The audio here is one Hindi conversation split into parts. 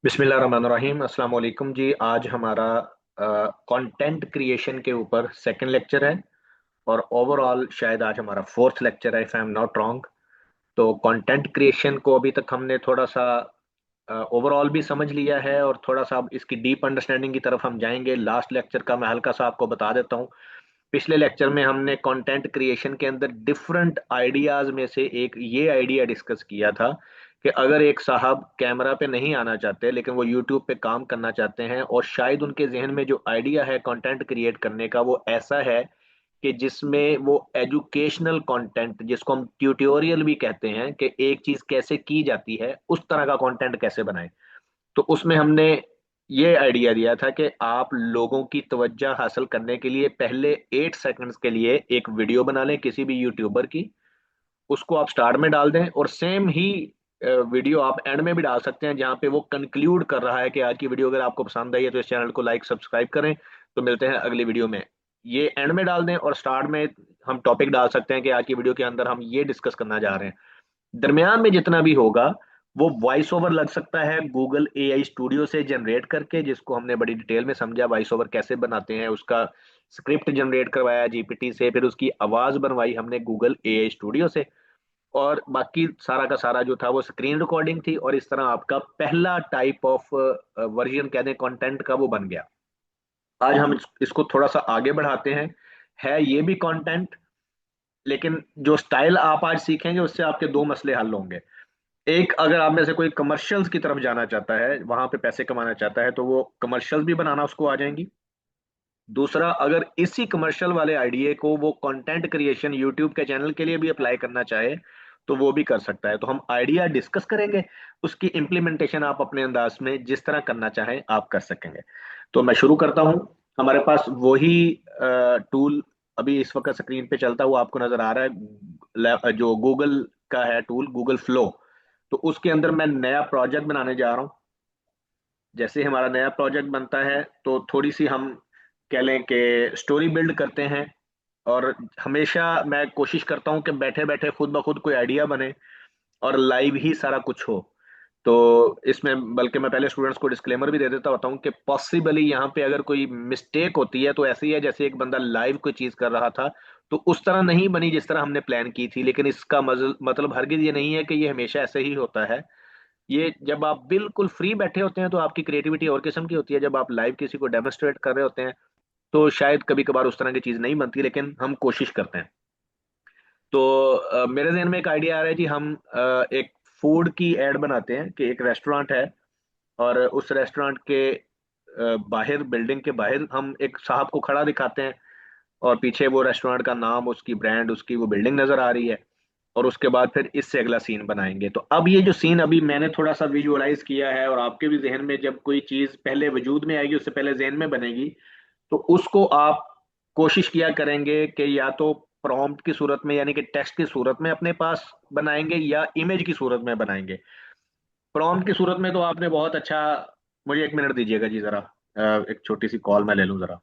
बिस्मिल्लाहिर्रहमानिर्रहीम। अस्सलाम वालेकुम जी। आज हमारा कंटेंट क्रिएशन के ऊपर सेकंड लेक्चर है और ओवरऑल शायद आज हमारा फोर्थ लेक्चर है, if I am not wrong. तो कंटेंट क्रिएशन को अभी तक हमने थोड़ा सा ओवरऑल भी समझ लिया है और थोड़ा सा अब इसकी डीप अंडरस्टैंडिंग की तरफ हम जाएंगे। लास्ट लेक्चर का मैं हल्का सा आपको बता देता हूँ। पिछले लेक्चर में हमने कंटेंट क्रिएशन के अंदर डिफरेंट आइडियाज में से एक ये आइडिया डिस्कस किया था कि अगर एक साहब कैमरा पे नहीं आना चाहते लेकिन वो यूट्यूब पे काम करना चाहते हैं और शायद उनके जहन में जो आइडिया है कंटेंट क्रिएट करने का वो ऐसा है कि जिसमें वो एजुकेशनल कंटेंट, जिसको हम ट्यूटोरियल भी कहते हैं कि एक चीज कैसे की जाती है, उस तरह का कंटेंट कैसे बनाएं। तो उसमें हमने ये आइडिया दिया था कि आप लोगों की तवज्जो हासिल करने के लिए पहले 8 सेकंड्स के लिए एक वीडियो बना लें किसी भी यूट्यूबर की। उसको आप स्टार्ट में डाल दें और सेम ही वीडियो आप एंड में भी डाल सकते हैं, जहां पे वो कंक्लूड कर रहा है कि आज की वीडियो अगर आपको पसंद आई है तो इस चैनल को लाइक सब्सक्राइब करें। तो मिलते हैं अगली वीडियो में। ये एंड में डाल दें और स्टार्ट में हम टॉपिक डाल सकते हैं कि आज की वीडियो के अंदर हम ये डिस्कस करना जा रहे हैं। दरमियान में जितना भी होगा वो वॉइस ओवर लग सकता है गूगल एआई स्टूडियो से जनरेट करके, जिसको हमने बड़ी डिटेल में समझा वॉइस ओवर कैसे बनाते हैं। उसका स्क्रिप्ट जनरेट करवाया जीपीटी से, फिर उसकी आवाज बनवाई हमने गूगल एआई स्टूडियो से, और बाकी सारा का सारा जो था वो स्क्रीन रिकॉर्डिंग थी। और इस तरह आपका पहला टाइप ऑफ वर्जन कह दें कंटेंट का वो बन गया। आज हम इसको थोड़ा सा आगे बढ़ाते हैं। है ये भी कंटेंट, लेकिन जो स्टाइल आप आज सीखेंगे उससे आपके दो मसले हल होंगे। एक, अगर आप में से कोई कमर्शियल्स की तरफ जाना चाहता है, वहां पे पैसे कमाना चाहता है, तो वो कमर्शियल्स भी बनाना उसको आ जाएंगी। दूसरा, अगर इसी कमर्शियल वाले आइडिया को वो कंटेंट क्रिएशन यूट्यूब के चैनल के लिए भी अप्लाई करना चाहे तो वो भी कर सकता है। तो हम आइडिया डिस्कस करेंगे, उसकी इम्प्लीमेंटेशन आप अपने अंदाज में जिस तरह करना चाहें आप कर सकेंगे। तो मैं शुरू करता हूं। हमारे पास वही टूल अभी इस वक्त स्क्रीन पे चलता हुआ आपको नजर आ रहा है, जो गूगल का है टूल, गूगल फ्लो। तो उसके अंदर मैं नया प्रोजेक्ट बनाने जा रहा हूँ। जैसे ही हमारा नया प्रोजेक्ट बनता है तो थोड़ी सी हम कह लें कि स्टोरी बिल्ड करते हैं। और हमेशा मैं कोशिश करता हूँ कि बैठे बैठे खुद ब खुद कोई आइडिया बने और लाइव ही सारा कुछ हो। तो इसमें बल्कि मैं पहले स्टूडेंट्स को डिस्क्लेमर भी दे देता होता हूँ कि पॉसिबली यहाँ पे अगर कोई मिस्टेक होती है तो ऐसी है जैसे एक बंदा लाइव कोई चीज कर रहा था, तो उस तरह नहीं बनी जिस तरह हमने प्लान की थी। लेकिन इसका मतलब हरगिज ये नहीं है कि ये हमेशा ऐसे ही होता है। ये जब आप बिल्कुल फ्री बैठे होते हैं तो आपकी क्रिएटिविटी और किस्म की होती है। जब आप लाइव किसी को डेमोन्स्ट्रेट कर रहे होते हैं तो शायद कभी कभार उस तरह की चीज नहीं बनती, लेकिन हम कोशिश करते हैं। तो मेरे जहन में एक आइडिया आ रहा है जी। हम एक फूड की एड बनाते हैं कि एक रेस्टोरेंट है और उस रेस्टोरेंट के बाहर, बिल्डिंग के बाहर हम एक साहब को खड़ा दिखाते हैं और पीछे वो रेस्टोरेंट का नाम, उसकी ब्रांड, उसकी वो बिल्डिंग नजर आ रही है। और उसके बाद फिर इससे अगला सीन बनाएंगे। तो अब ये जो सीन अभी मैंने थोड़ा सा विजुअलाइज किया है और आपके भी जहन में जब कोई चीज पहले वजूद में आएगी उससे पहले जहन में बनेगी, तो उसको आप कोशिश किया करेंगे कि या तो प्रॉम्प्ट की सूरत में यानी कि टेक्स्ट की सूरत में अपने पास बनाएंगे या इमेज की सूरत में बनाएंगे। प्रॉम्प्ट की सूरत में तो आपने बहुत अच्छा। मुझे 1 मिनट दीजिएगा जी जरा। एक छोटी सी कॉल मैं ले लूं जरा।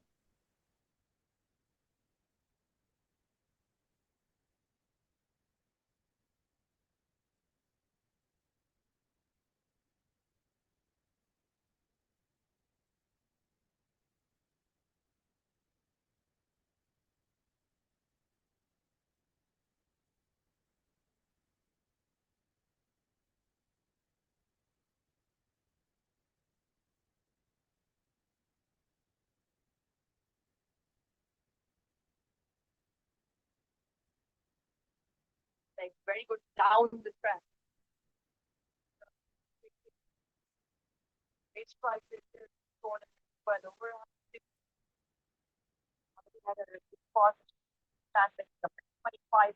Like very good down the track. It's quite going well over. We had a response that 25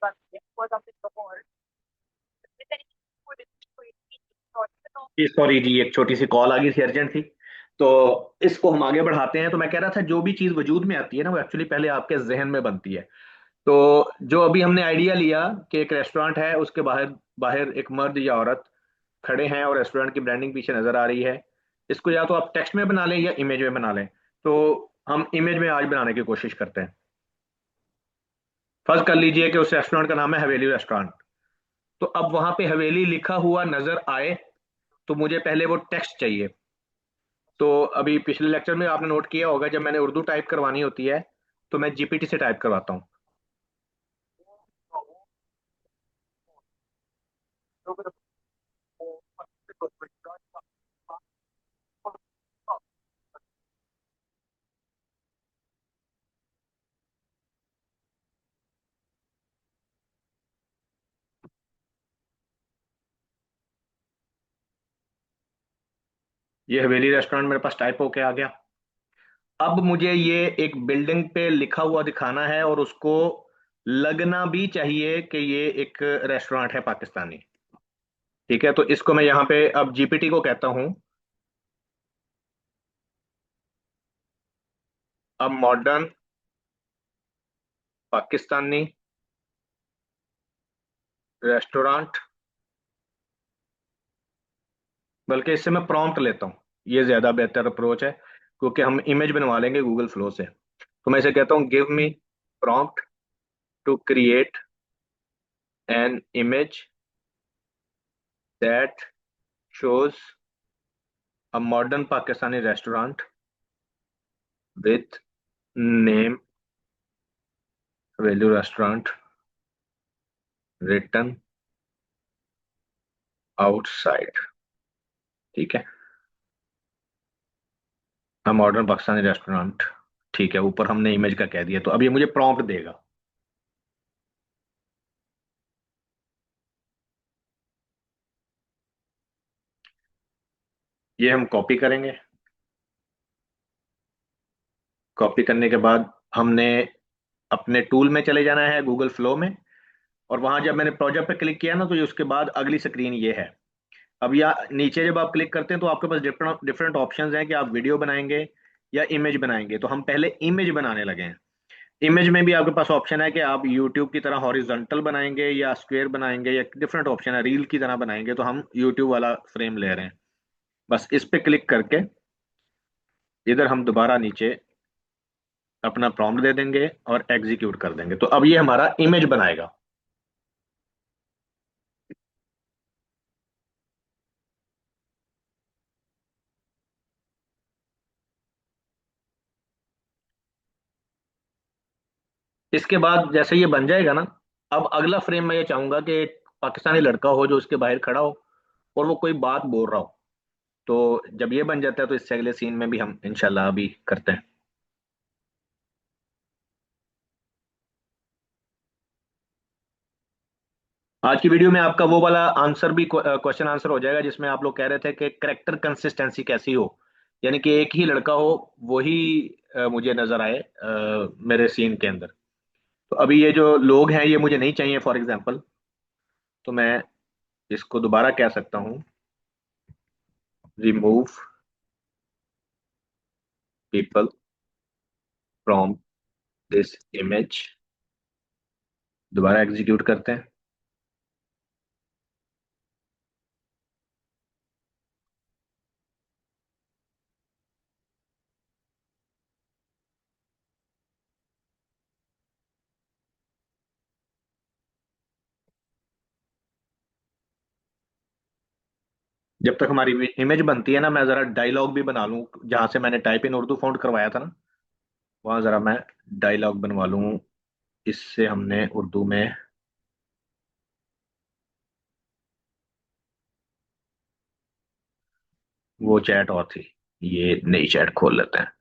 was up in the board. Is there any food or जी सॉरी जी, एक छोटी सी कॉल आ गई थी, अर्जेंट थी। तो इसको हम आगे बढ़ाते हैं। तो मैं कह रहा था जो भी चीज वजूद में आती है ना वो एक्चुअली पहले आपके जहन में बनती है। तो जो अभी हमने आइडिया लिया कि एक रेस्टोरेंट है, उसके बाहर बाहर एक मर्द या औरत खड़े हैं और रेस्टोरेंट की ब्रांडिंग पीछे नजर आ रही है। इसको या तो आप टेक्स्ट में बना लें या इमेज में बना लें। तो हम इमेज में आज बनाने की कोशिश करते हैं। फर्ज कर लीजिए कि उस रेस्टोरेंट का नाम है हवेली रेस्टोरेंट। तो अब वहां पे हवेली लिखा हुआ नजर आए तो मुझे पहले वो टेक्स्ट चाहिए। तो अभी पिछले लेक्चर में आपने नोट किया होगा, जब मैंने उर्दू टाइप करवानी होती है तो मैं जीपीटी से टाइप करवाता हूँ। ये हवेली रेस्टोरेंट मेरे पास टाइप होके आ गया। अब मुझे ये एक बिल्डिंग पे लिखा हुआ दिखाना है, और उसको लगना भी चाहिए कि ये एक रेस्टोरेंट है पाकिस्तानी। ठीक है, तो इसको मैं यहाँ पे अब जीपीटी को कहता हूँ, अब मॉडर्न पाकिस्तानी रेस्टोरेंट, बल्कि इससे मैं प्रॉम्प्ट लेता हूँ, ये ज्यादा बेहतर अप्रोच है, क्योंकि हम इमेज बनवा लेंगे गूगल फ्लो से। तो मैं इसे कहता हूँ, give me prompt to create an image that shows a modern Pakistani restaurant with name value restaurant written outside। ठीक है, a modern पाकिस्तानी रेस्टोरेंट। ठीक है, ऊपर हमने इमेज का कह दिया, तो अब ये मुझे प्रॉम्प्ट देगा। ये हम कॉपी करेंगे। कॉपी करने के बाद हमने अपने टूल में चले जाना है, गूगल फ्लो में। और वहां जब मैंने प्रोजेक्ट पे क्लिक किया ना, तो ये उसके बाद अगली स्क्रीन ये है। अब या नीचे जब आप क्लिक करते हैं तो आपके पास डिफरेंट डिफरेंट ऑप्शंस हैं कि आप वीडियो बनाएंगे या इमेज बनाएंगे। तो हम पहले इमेज बनाने लगे हैं। इमेज में भी आपके पास ऑप्शन है कि आप यूट्यूब की तरह हॉरिजॉन्टल बनाएंगे या स्क्वायर बनाएंगे, या डिफरेंट ऑप्शन है, रील की तरह बनाएंगे। तो हम यूट्यूब वाला फ्रेम ले रहे हैं। बस इस पे क्लिक करके इधर हम दोबारा नीचे अपना प्रॉम्प्ट दे देंगे और एग्जीक्यूट कर देंगे, तो अब ये हमारा इमेज बनाएगा। इसके बाद जैसे ये बन जाएगा ना, अब अगला फ्रेम मैं ये चाहूंगा कि एक पाकिस्तानी लड़का हो जो उसके बाहर खड़ा हो और वो कोई बात बोल रहा हो। तो जब ये बन जाता है तो इससे अगले सीन में भी हम इंशाल्लाह अभी करते हैं। आज की वीडियो में आपका वो वाला आंसर भी क्वेश्चन आंसर हो जाएगा, जिसमें आप लोग कह रहे थे कि करेक्टर कंसिस्टेंसी कैसी हो, यानी कि एक ही लड़का हो, वही मुझे नजर आए मेरे सीन के अंदर। तो अभी ये जो लोग हैं ये मुझे नहीं चाहिए फॉर एग्जांपल। तो मैं इसको दोबारा कह सकता हूँ, remove people from this image. दोबारा एग्जीक्यूट करते हैं। जब तक हमारी इमेज बनती है ना, मैं जरा डायलॉग भी बना लूं, जहां से मैंने टाइप इन उर्दू फाउंड करवाया था ना, वहां जरा मैं डायलॉग बनवा लूं। इससे हमने उर्दू में वो चैट और थी, ये नई चैट खोल लेते हैं।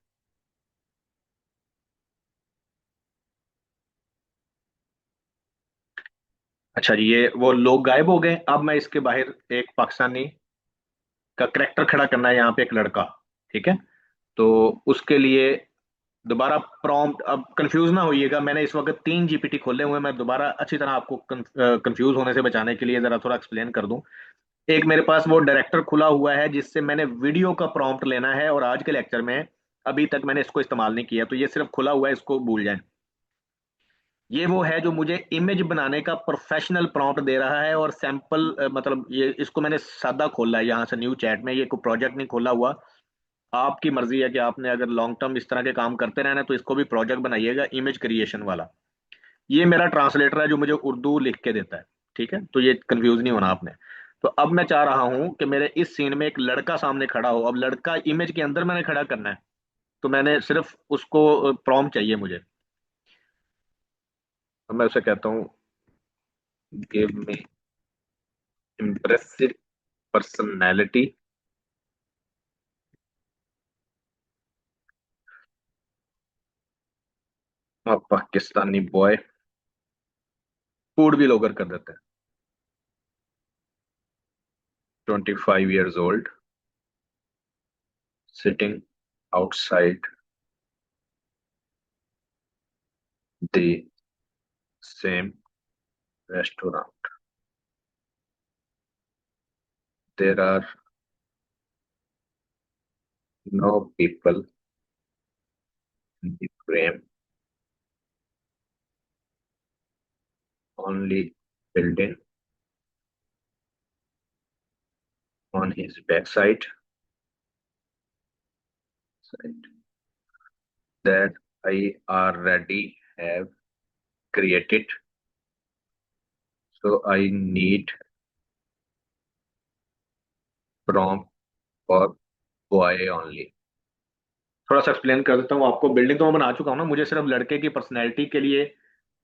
अच्छा जी, ये वो लोग गायब हो गए। अब मैं इसके बाहर एक पाकिस्तानी का करेक्टर खड़ा करना है, यहाँ पे एक लड़का। ठीक है, तो उसके लिए दोबारा प्रॉम्प्ट, अब कंफ्यूज ना होइएगा, मैंने इस वक्त 3 जीपीटी खोले हुए हैं। मैं दोबारा अच्छी तरह आपको कंफ्यूज होने से बचाने के लिए जरा थोड़ा एक्सप्लेन कर दूं। एक मेरे पास वो डायरेक्टर खुला हुआ है जिससे मैंने वीडियो का प्रॉम्प्ट लेना है, और आज के लेक्चर में अभी तक मैंने इसको इस्तेमाल नहीं किया, तो ये सिर्फ खुला हुआ है, इसको भूल जाएं। ये वो है जो मुझे इमेज बनाने का प्रोफेशनल प्रॉम्प्ट दे रहा है, और सैंपल मतलब ये इसको मैंने सादा खोला है यहाँ से न्यू चैट में, ये कोई प्रोजेक्ट नहीं खोला हुआ। आपकी मर्जी है कि आपने अगर लॉन्ग टर्म इस तरह के काम करते रहना है तो इसको भी प्रोजेक्ट बनाइएगा इमेज क्रिएशन वाला। ये मेरा ट्रांसलेटर है जो मुझे उर्दू लिख के देता है। ठीक है, तो ये कंफ्यूज नहीं होना आपने। तो अब मैं चाह रहा हूं कि मेरे इस सीन में एक लड़का सामने खड़ा हो। अब लड़का इमेज के अंदर मैंने खड़ा करना है, तो मैंने सिर्फ उसको प्रॉम्प्ट चाहिए मुझे। तो मैं उसे कहता हूँ, गिव मी impressive personality, Pakistani boy, food भी लोगर कर देते हैं, 25 years old, sitting outside the same restaurant. There are no people in the frame, only building on his backside side that I already have created. So I need prompt for boy only. थोड़ा सा एक्सप्लेन कर देता हूँ आपको। बिल्डिंग तो मैं बना चुका हूँ ना, मुझे सिर्फ लड़के की पर्सनैलिटी के लिए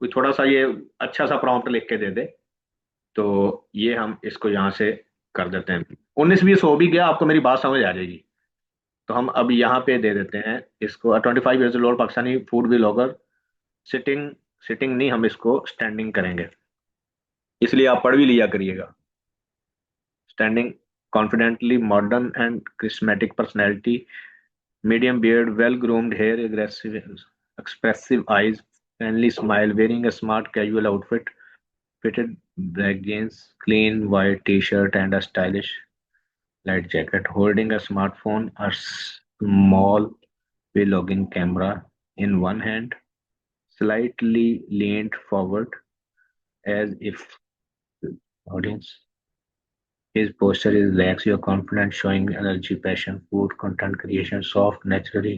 कोई थोड़ा सा ये अच्छा सा प्रॉम्प्ट लिख के दे दे। तो ये हम इसको यहाँ से कर देते हैं। 19-20 हो भी गया, आपको मेरी बात समझ आ जाएगी। तो हम अब यहाँ पे दे देते हैं इसको 25 years old Pakistani food vlogger, sitting, sitting नहीं, हम इसको स्टैंडिंग करेंगे, इसलिए आप पढ़ भी लिया करिएगा। Standing, confidently modern and charismatic personality, medium beard, well groomed hair, aggressive, expressive eyes, friendly smile, wearing a smart casual outfit, fitted black jeans, clean white t-shirt, and a stylish light jacket, holding a smartphone, a small vlogging camera in one hand, slightly leaned forward as if audience. His posture is relaxed, your confidence, showing energy, passion, food, content creation, soft, naturally।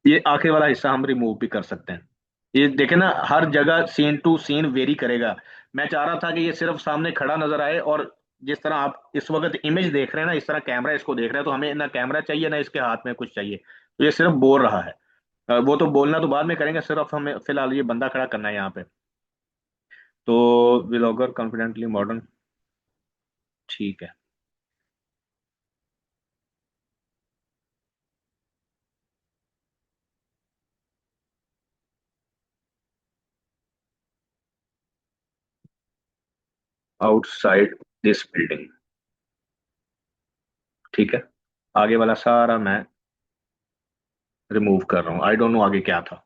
ये आखिरी वाला हिस्सा हम रिमूव भी कर सकते हैं। ये देखे ना, हर जगह सीन टू सीन वेरी करेगा। मैं चाह रहा था कि ये सिर्फ सामने खड़ा नजर आए, और जिस तरह आप इस वक्त इमेज देख रहे हैं ना, इस तरह कैमरा इसको देख रहा है, तो हमें ना कैमरा चाहिए ना इसके हाथ में कुछ चाहिए। तो ये सिर्फ बोल रहा है। वो तो बोलना तो बाद में करेंगे, सिर्फ हमें फिलहाल ये बंदा खड़ा करना है यहाँ पे। तो व्लॉगर कॉन्फिडेंटली मॉडर्न, ठीक है। आउटसाइड दिस बिल्डिंग, ठीक है। आगे वाला सारा मैं रिमूव कर रहा हूँ, आई डोंट नो आगे क्या था।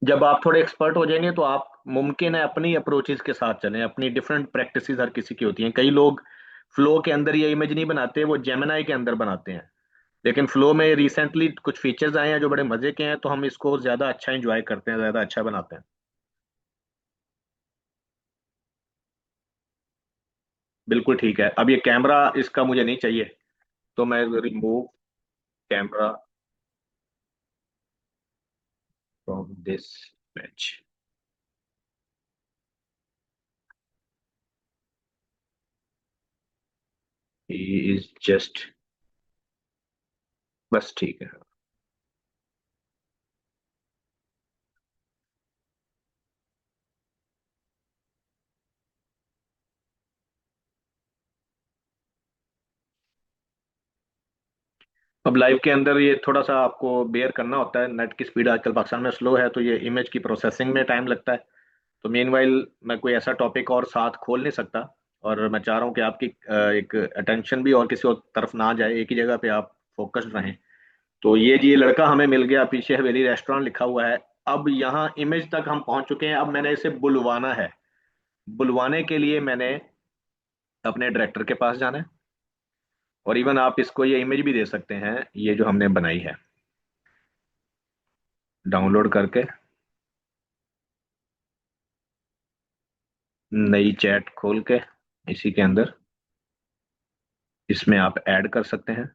जब आप थोड़े एक्सपर्ट हो जाएंगे तो आप, मुमकिन है, अपनी अप्रोचेस के साथ चलें। अपनी डिफरेंट प्रैक्टिसेस हर किसी की होती हैं। कई लोग फ्लो के अंदर ये इमेज नहीं बनाते, वो जेमिनाई के अंदर बनाते हैं। लेकिन फ्लो में रिसेंटली कुछ फीचर्स आए हैं जो बड़े मजे के हैं, तो हम इसको ज्यादा अच्छा एंजॉय करते हैं, ज्यादा अच्छा बनाते हैं। बिल्कुल ठीक है। अब ये कैमरा इसका मुझे नहीं चाहिए, तो मैं remove camera from this match. He is just, बस ठीक है। अब लाइव के अंदर ये थोड़ा सा आपको बेयर करना होता है, नेट की स्पीड आजकल पाकिस्तान में स्लो है, तो ये इमेज की प्रोसेसिंग में टाइम लगता है। तो मीनवाइल मैं कोई ऐसा टॉपिक और साथ खोल नहीं सकता, और मैं चाह रहा हूँ कि आपकी एक अटेंशन भी और किसी और तरफ ना जाए, एक ही जगह पे आप फोकस्ड रहें। तो ये लड़का हमें मिल गया, पीछे हवेली रेस्टोरेंट लिखा हुआ है। अब यहाँ इमेज तक हम पहुंच चुके हैं, अब मैंने इसे बुलवाना है। बुलवाने के लिए मैंने अपने डायरेक्टर के पास जाना है, और इवन आप इसको ये इमेज भी दे सकते हैं, ये जो हमने बनाई है, डाउनलोड करके नई चैट खोल के इसी के अंदर इसमें आप ऐड कर सकते हैं।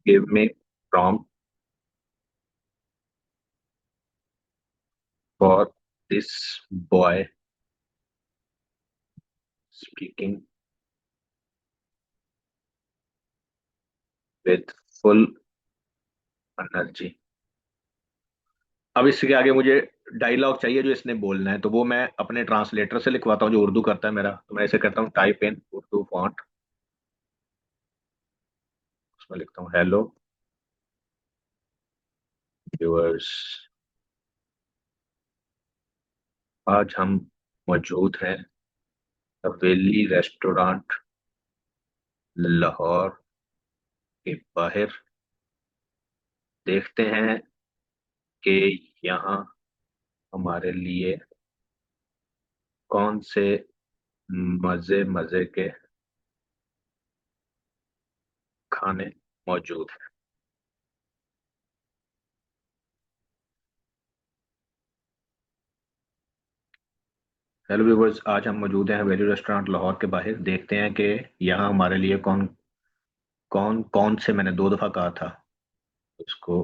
Give me prompt for this boy speaking with full energy. अब इसके आगे मुझे डायलॉग चाहिए जो इसने बोलना है, तो वो मैं अपने ट्रांसलेटर से लिखवाता हूँ जो उर्दू करता है मेरा। तो मैं इसे कहता हूँ टाइप इन उर्दू फॉन्ट। उसमें लिखता हूँ हेलो व्यूअर्स, आज हम मौजूद हैं हवेली रेस्टोरेंट लाहौर के बाहर। देखते हैं कि यहाँ हमारे लिए कौन से मजे मजे के खाने मौजूद हैं। हेलो व्यूवर्स, आज हम मौजूद हैं हवेली रेस्टोरेंट लाहौर के बाहर। देखते हैं कि यहाँ हमारे लिए कौन कौन कौन से, मैंने 2 दफा कहा था उसको,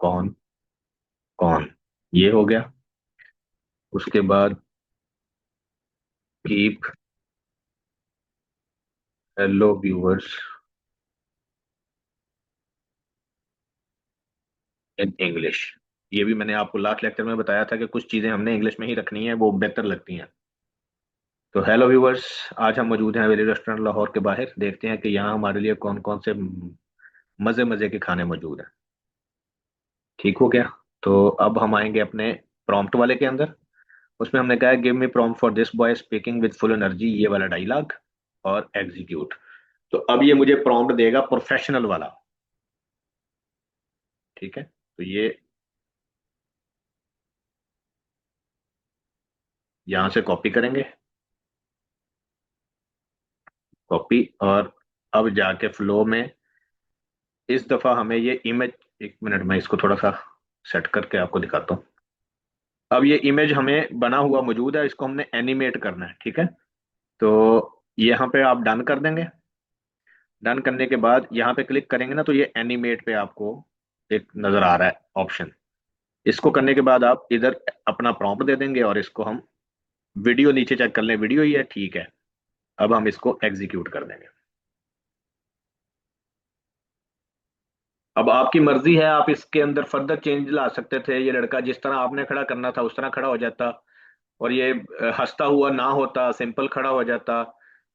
कौन कौन, ये हो गया। उसके बाद keep hello viewers in English. ये भी मैंने आपको लास्ट लेक्चर में बताया था कि कुछ चीजें हमने इंग्लिश में ही रखनी है, वो बेहतर लगती हैं। तो हेलो व्यूवर्स, आज हम मौजूद हैं हवेली रेस्टोरेंट लाहौर के बाहर। देखते हैं कि यहाँ हमारे लिए कौन कौन से मजे मजे के खाने मौजूद हैं। ठीक हो गया। तो अब हम आएंगे अपने प्रॉम्प्ट वाले के अंदर। उसमें हमने कहा give me prompt for this boy speaking with full energy, ये वाला डायलॉग, और एग्जीक्यूट। तो अब ये मुझे प्रॉम्प्ट देगा प्रोफेशनल वाला। ठीक है, तो ये यहां से कॉपी करेंगे, कॉपी, और अब जाके फ्लो में इस दफा हमें ये इमेज, 1 मिनट में इसको थोड़ा सा सेट करके आपको दिखाता हूँ। अब ये इमेज हमें बना हुआ मौजूद है, इसको हमने एनिमेट करना है। ठीक है, तो यहाँ पे आप डन कर देंगे। डन करने के बाद यहाँ पे क्लिक करेंगे ना, तो ये एनिमेट पे आपको एक नजर आ रहा है ऑप्शन। इसको करने के बाद आप इधर अपना प्रॉम्प्ट दे देंगे, और इसको हम वीडियो नीचे चेक कर लें, वीडियो ही है, ठीक है। अब हम इसको एग्जीक्यूट कर देंगे। अब आपकी मर्जी है, आप इसके अंदर फर्दर चेंज ला सकते थे। ये लड़का जिस तरह आपने खड़ा करना था उस तरह खड़ा हो जाता, और ये हंसता हुआ ना होता, सिंपल खड़ा हो जाता।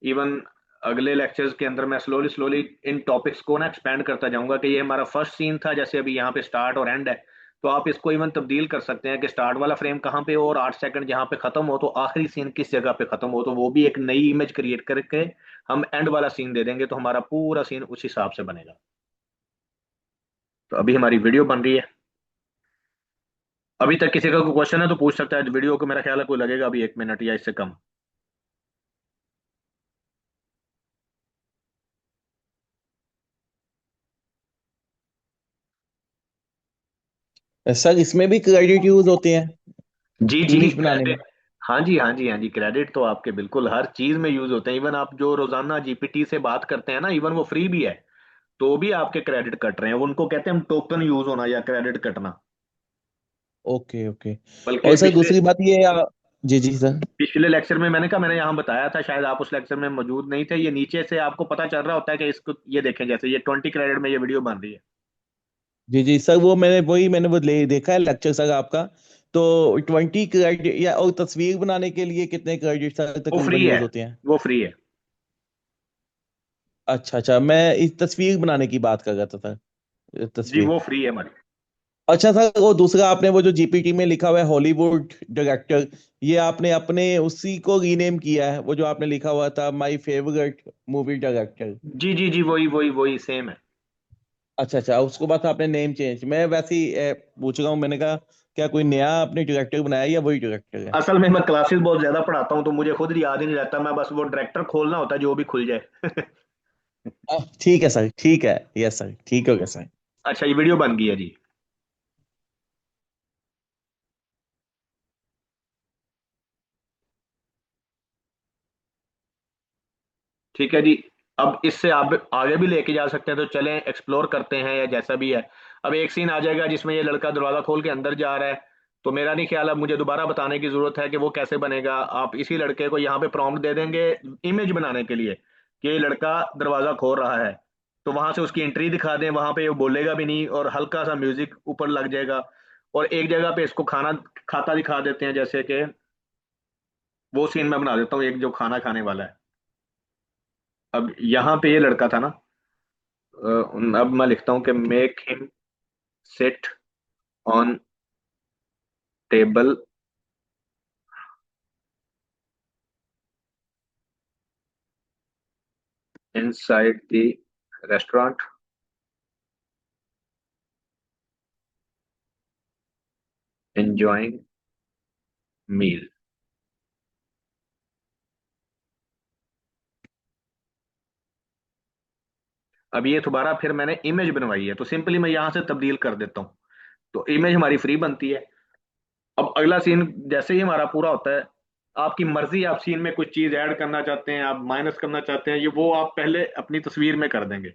इवन अगले लेक्चर्स के अंदर मैं स्लोली स्लोली इन टॉपिक्स को ना एक्सपेंड करता जाऊंगा कि ये हमारा फर्स्ट सीन था, जैसे अभी यहाँ पे स्टार्ट और एंड है। तो आप इसको इवन तब्दील कर सकते हैं कि स्टार्ट वाला फ्रेम कहाँ पे हो और 8 सेकंड जहाँ पे खत्म हो, तो आखिरी सीन किस जगह पे खत्म हो, तो वो भी एक नई इमेज क्रिएट करके हम एंड वाला सीन दे देंगे, तो हमारा पूरा सीन उस हिसाब से बनेगा। तो अभी हमारी वीडियो बन रही है। अभी तक किसी का कोई क्वेश्चन है तो पूछ सकता है। वीडियो को मेरा ख्याल है कोई लगेगा अभी 1 मिनट या इससे कम। सर इसमें भी क्रेडिट यूज होते हैं जी जी, इमेज बनाने में? क्रेडिट। हाँ जी, हाँ जी, हाँ जी, क्रेडिट तो आपके बिल्कुल हर चीज में यूज होते हैं। इवन आप जो रोजाना जीपीटी से बात करते हैं ना, इवन वो फ्री भी है, तो भी आपके क्रेडिट कट रहे हैं। उनको कहते हैं हम टोकन यूज होना या क्रेडिट कटना। Okay okay. बल्कि और सर पिछले दूसरी बात ये जी जी सर। पिछले लेक्चर में मैंने कहा, मैंने यहाँ बताया था, शायद आप उस लेक्चर में मौजूद नहीं थे। ये नीचे से आपको पता चल रहा होता है कि इसको ये देखें, जैसे ये 20 क्रेडिट में ये वीडियो बन रही है। जी जी सर, मैंने वो ले देखा है लेक्चर सर आपका। तो 20 क्रेडिट या और तस्वीर बनाने के लिए कितने क्रेडिट सर वो तकरीबन फ्री है, यूज होते हैं? वो फ्री है। अच्छा अच्छा, मैं इस तस्वीर बनाने की बात कर रहा था सर, जी, तस्वीर। वो फ्री है हमारी। अच्छा सर, वो दूसरा आपने वो जो जीपीटी में लिखा हुआ है हॉलीवुड डायरेक्टर, ये आपने अपने उसी को रीनेम किया है, वो जो आपने लिखा हुआ था माय फेवरेट मूवी डायरेक्टर? जी जी जी, वही वही वही सेम है। अच्छा अच्छा, उसको बाद आपने नेम चेंज, मैं वैसे ही पूछ रहा हूँ, मैंने कहा क्या कोई नया आपने डायरेक्टर बनाया या वही डायरेक्टर है? असल में मैं क्लासेस बहुत ज्यादा पढ़ाता हूँ, तो मुझे खुद याद ही नहीं रहता। मैं बस वो डायरेक्टर खोलना होता है जो भी खुल जाए। ठीक है सर, ठीक है, यस सर, ठीक हो गया सर। अच्छा, ये वीडियो बन गई है जी। ठीक है जी। अब इससे आप आगे भी लेके जा सकते हैं, तो चलें एक्सप्लोर करते हैं या जैसा भी है। अब एक सीन आ जाएगा जिसमें ये लड़का दरवाजा खोल के अंदर जा रहा है, तो मेरा नहीं ख्याल अब मुझे दोबारा बताने की जरूरत है कि वो कैसे बनेगा। आप इसी लड़के को यहाँ पे प्रॉम्प्ट दे देंगे इमेज बनाने के लिए कि ये लड़का दरवाजा खोल रहा है, तो वहां से उसकी एंट्री दिखा दें, वहां पे वो बोलेगा भी नहीं और हल्का सा म्यूजिक ऊपर लग जाएगा। और एक जगह पे इसको खाना खाता दिखा देते हैं, जैसे कि वो सीन मैं बना देता हूँ एक जो खाना खाने वाला है। अब यहाँ पे ये लड़का था ना, अब मैं लिखता हूँ कि make him sit on table inside the restaurant enjoying meal. अब ये दोबारा फिर मैंने इमेज बनवाई है, तो सिंपली मैं यहाँ से तब्दील कर देता हूँ, तो इमेज हमारी फ्री बनती है। अब अगला सीन जैसे ही हमारा पूरा होता है, आपकी मर्जी, आप सीन में कुछ चीज ऐड करना चाहते हैं, आप माइनस करना चाहते हैं, ये वो आप पहले अपनी तस्वीर में कर देंगे।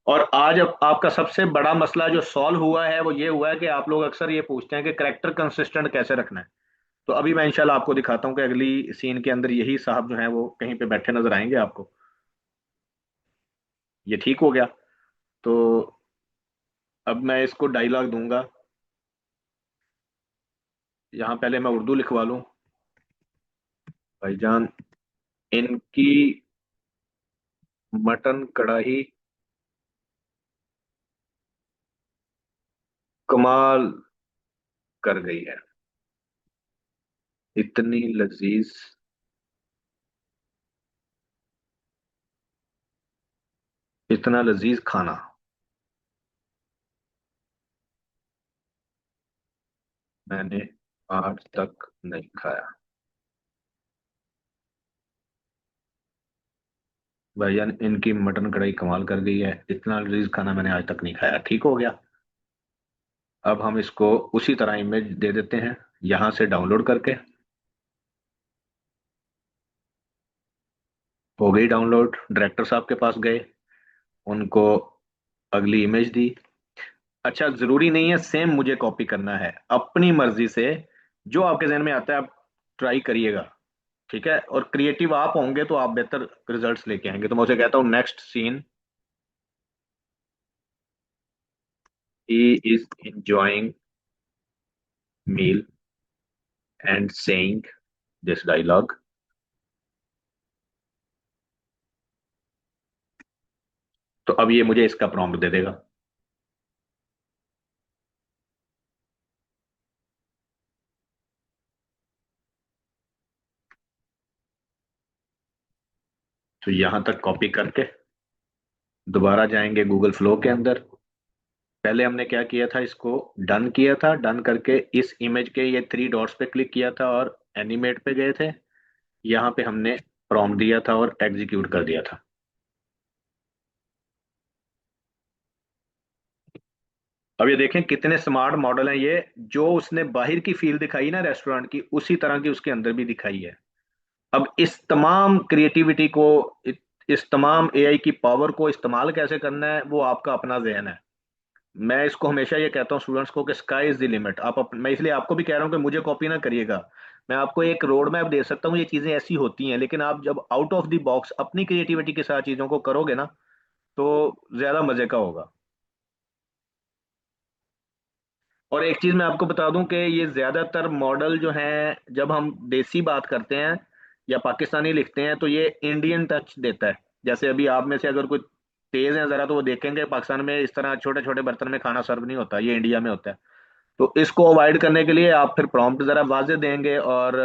और आज अब आपका सबसे बड़ा मसला जो सॉल्व हुआ है वो ये हुआ है कि आप लोग अक्सर ये पूछते हैं कि करेक्टर कंसिस्टेंट कैसे रखना है। तो अभी मैं इंशाल्लाह आपको दिखाता हूँ कि अगली सीन के अंदर यही साहब जो हैं वो कहीं पे बैठे नजर आएंगे आपको। ये ठीक हो गया। तो अब मैं इसको डायलॉग दूंगा। यहाँ पहले मैं उर्दू लिखवा लूं। भाईजान, इनकी मटन कढ़ाई कमाल कर गई है। इतनी लजीज, इतना लजीज खाना मैंने आज तक नहीं खाया। भाईजान, इनकी मटन कढ़ाई कमाल कर गई है, इतना लजीज खाना मैंने आज तक नहीं खाया। ठीक हो गया। अब हम इसको उसी तरह इमेज दे देते हैं यहां से डाउनलोड करके। हो गई डाउनलोड, डायरेक्टर साहब के पास गए, उनको अगली इमेज दी। अच्छा, जरूरी नहीं है सेम मुझे कॉपी करना है, अपनी मर्जी से जो आपके जहन में आता है आप ट्राई करिएगा। ठीक है, और क्रिएटिव आप होंगे तो आप बेहतर रिजल्ट्स लेके आएंगे। तो मैं उसे कहता हूँ next scene, he is enjoying meal and saying this dialogue. तो अब ये मुझे इसका प्रॉम्प्ट दे देगा। तो यहां तक कॉपी करके दोबारा जाएंगे गूगल फ्लो के अंदर। पहले हमने क्या किया था, इसको डन किया था, डन करके इस इमेज के ये थ्री डॉट्स पे क्लिक किया था और एनिमेट पे गए थे। यहाँ पे हमने प्रॉम्प्ट दिया था और एग्जीक्यूट कर दिया था। अब ये देखें कितने स्मार्ट मॉडल हैं ये, जो उसने बाहर की फील दिखाई ना रेस्टोरेंट की, उसी तरह की उसके अंदर भी दिखाई है। अब इस तमाम क्रिएटिविटी को, इस तमाम एआई की पावर को इस्तेमाल कैसे करना है वो आपका अपना जहन है। मैं इसको हमेशा ये कहता हूँ स्टूडेंट्स को कि स्काई इज द लिमिट। मैं इसलिए आपको भी कह रहा हूँ कि मुझे कॉपी ना करिएगा। मैं आपको एक रोड मैप दे सकता हूँ, ये चीजें ऐसी होती हैं, लेकिन आप जब आउट ऑफ द बॉक्स अपनी क्रिएटिविटी के साथ चीजों को करोगे ना, तो ज्यादा मजे का होगा। और एक चीज मैं आपको बता दूं कि ये ज्यादातर मॉडल जो हैं, जब हम देसी बात करते हैं या पाकिस्तानी लिखते हैं, तो ये इंडियन टच देता है। जैसे अभी आप में से अगर कोई तेज है जरा, तो वो देखेंगे पाकिस्तान में इस तरह छोटे छोटे बर्तन में खाना सर्व नहीं होता, ये इंडिया में होता है। तो इसको अवॉइड करने के लिए आप फिर प्रॉम्प्ट जरा वाजे देंगे और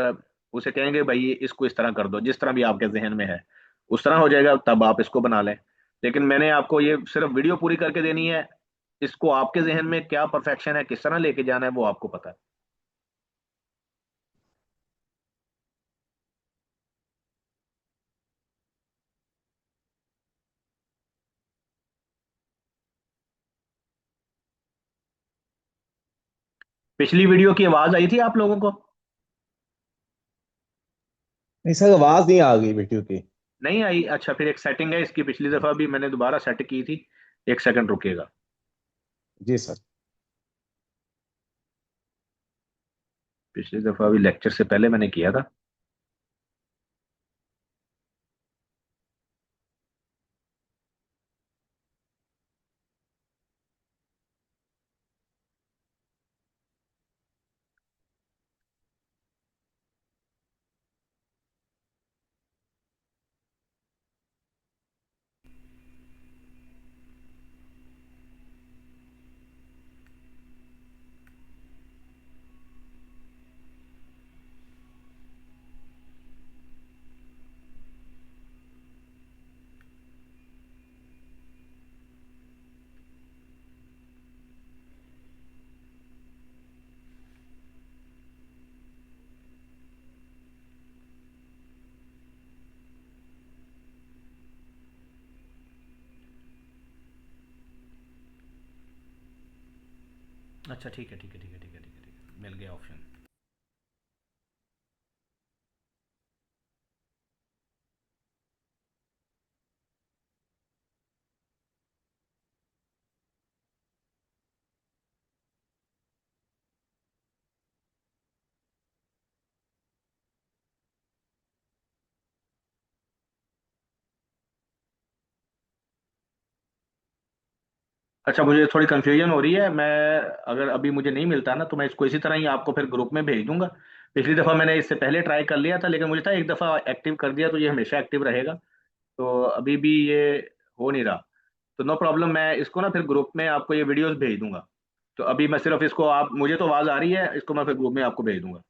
उसे कहेंगे भाई इसको इस तरह कर दो, जिस तरह भी आपके जहन में है उस तरह हो जाएगा, तब आप इसको बना लें। लेकिन मैंने आपको ये सिर्फ वीडियो पूरी करके देनी है, इसको आपके जहन में क्या परफेक्शन है, किस तरह लेके जाना है, वो आपको पता है। पिछली वीडियो की आवाज आई थी आप लोगों को? नहीं सर, आवाज नहीं आ गई वीडियो की। नहीं आई? अच्छा, फिर एक सेटिंग है इसकी, पिछली दफा भी मैंने दोबारा सेट की थी। एक सेकंड रुकिएगा। जी सर। पिछली दफा भी लेक्चर से पहले मैंने किया था। अच्छा ठीक है, ठीक है, ठीक है, ठीक है, ठीक है, ठीक है, मिल गया ऑप्शन। अच्छा, मुझे थोड़ी कंफ्यूजन हो रही है। मैं अगर अभी मुझे नहीं मिलता ना, तो मैं इसको इसी तरह ही आपको फिर ग्रुप में भेज दूंगा। पिछली दफा मैंने इससे पहले ट्राई कर लिया था, लेकिन मुझे था एक दफा एक्टिव कर दिया तो ये हमेशा एक्टिव रहेगा। तो अभी भी ये हो नहीं रहा। तो नो प्रॉब्लम, मैं इसको ना फिर ग्रुप में आपको ये वीडियोस भेज दूंगा। तो अभी मैं सिर्फ इसको, आप, मुझे तो आवाज आ रही है, इसको मैं फिर ग्रुप में आपको भेज दूंगा।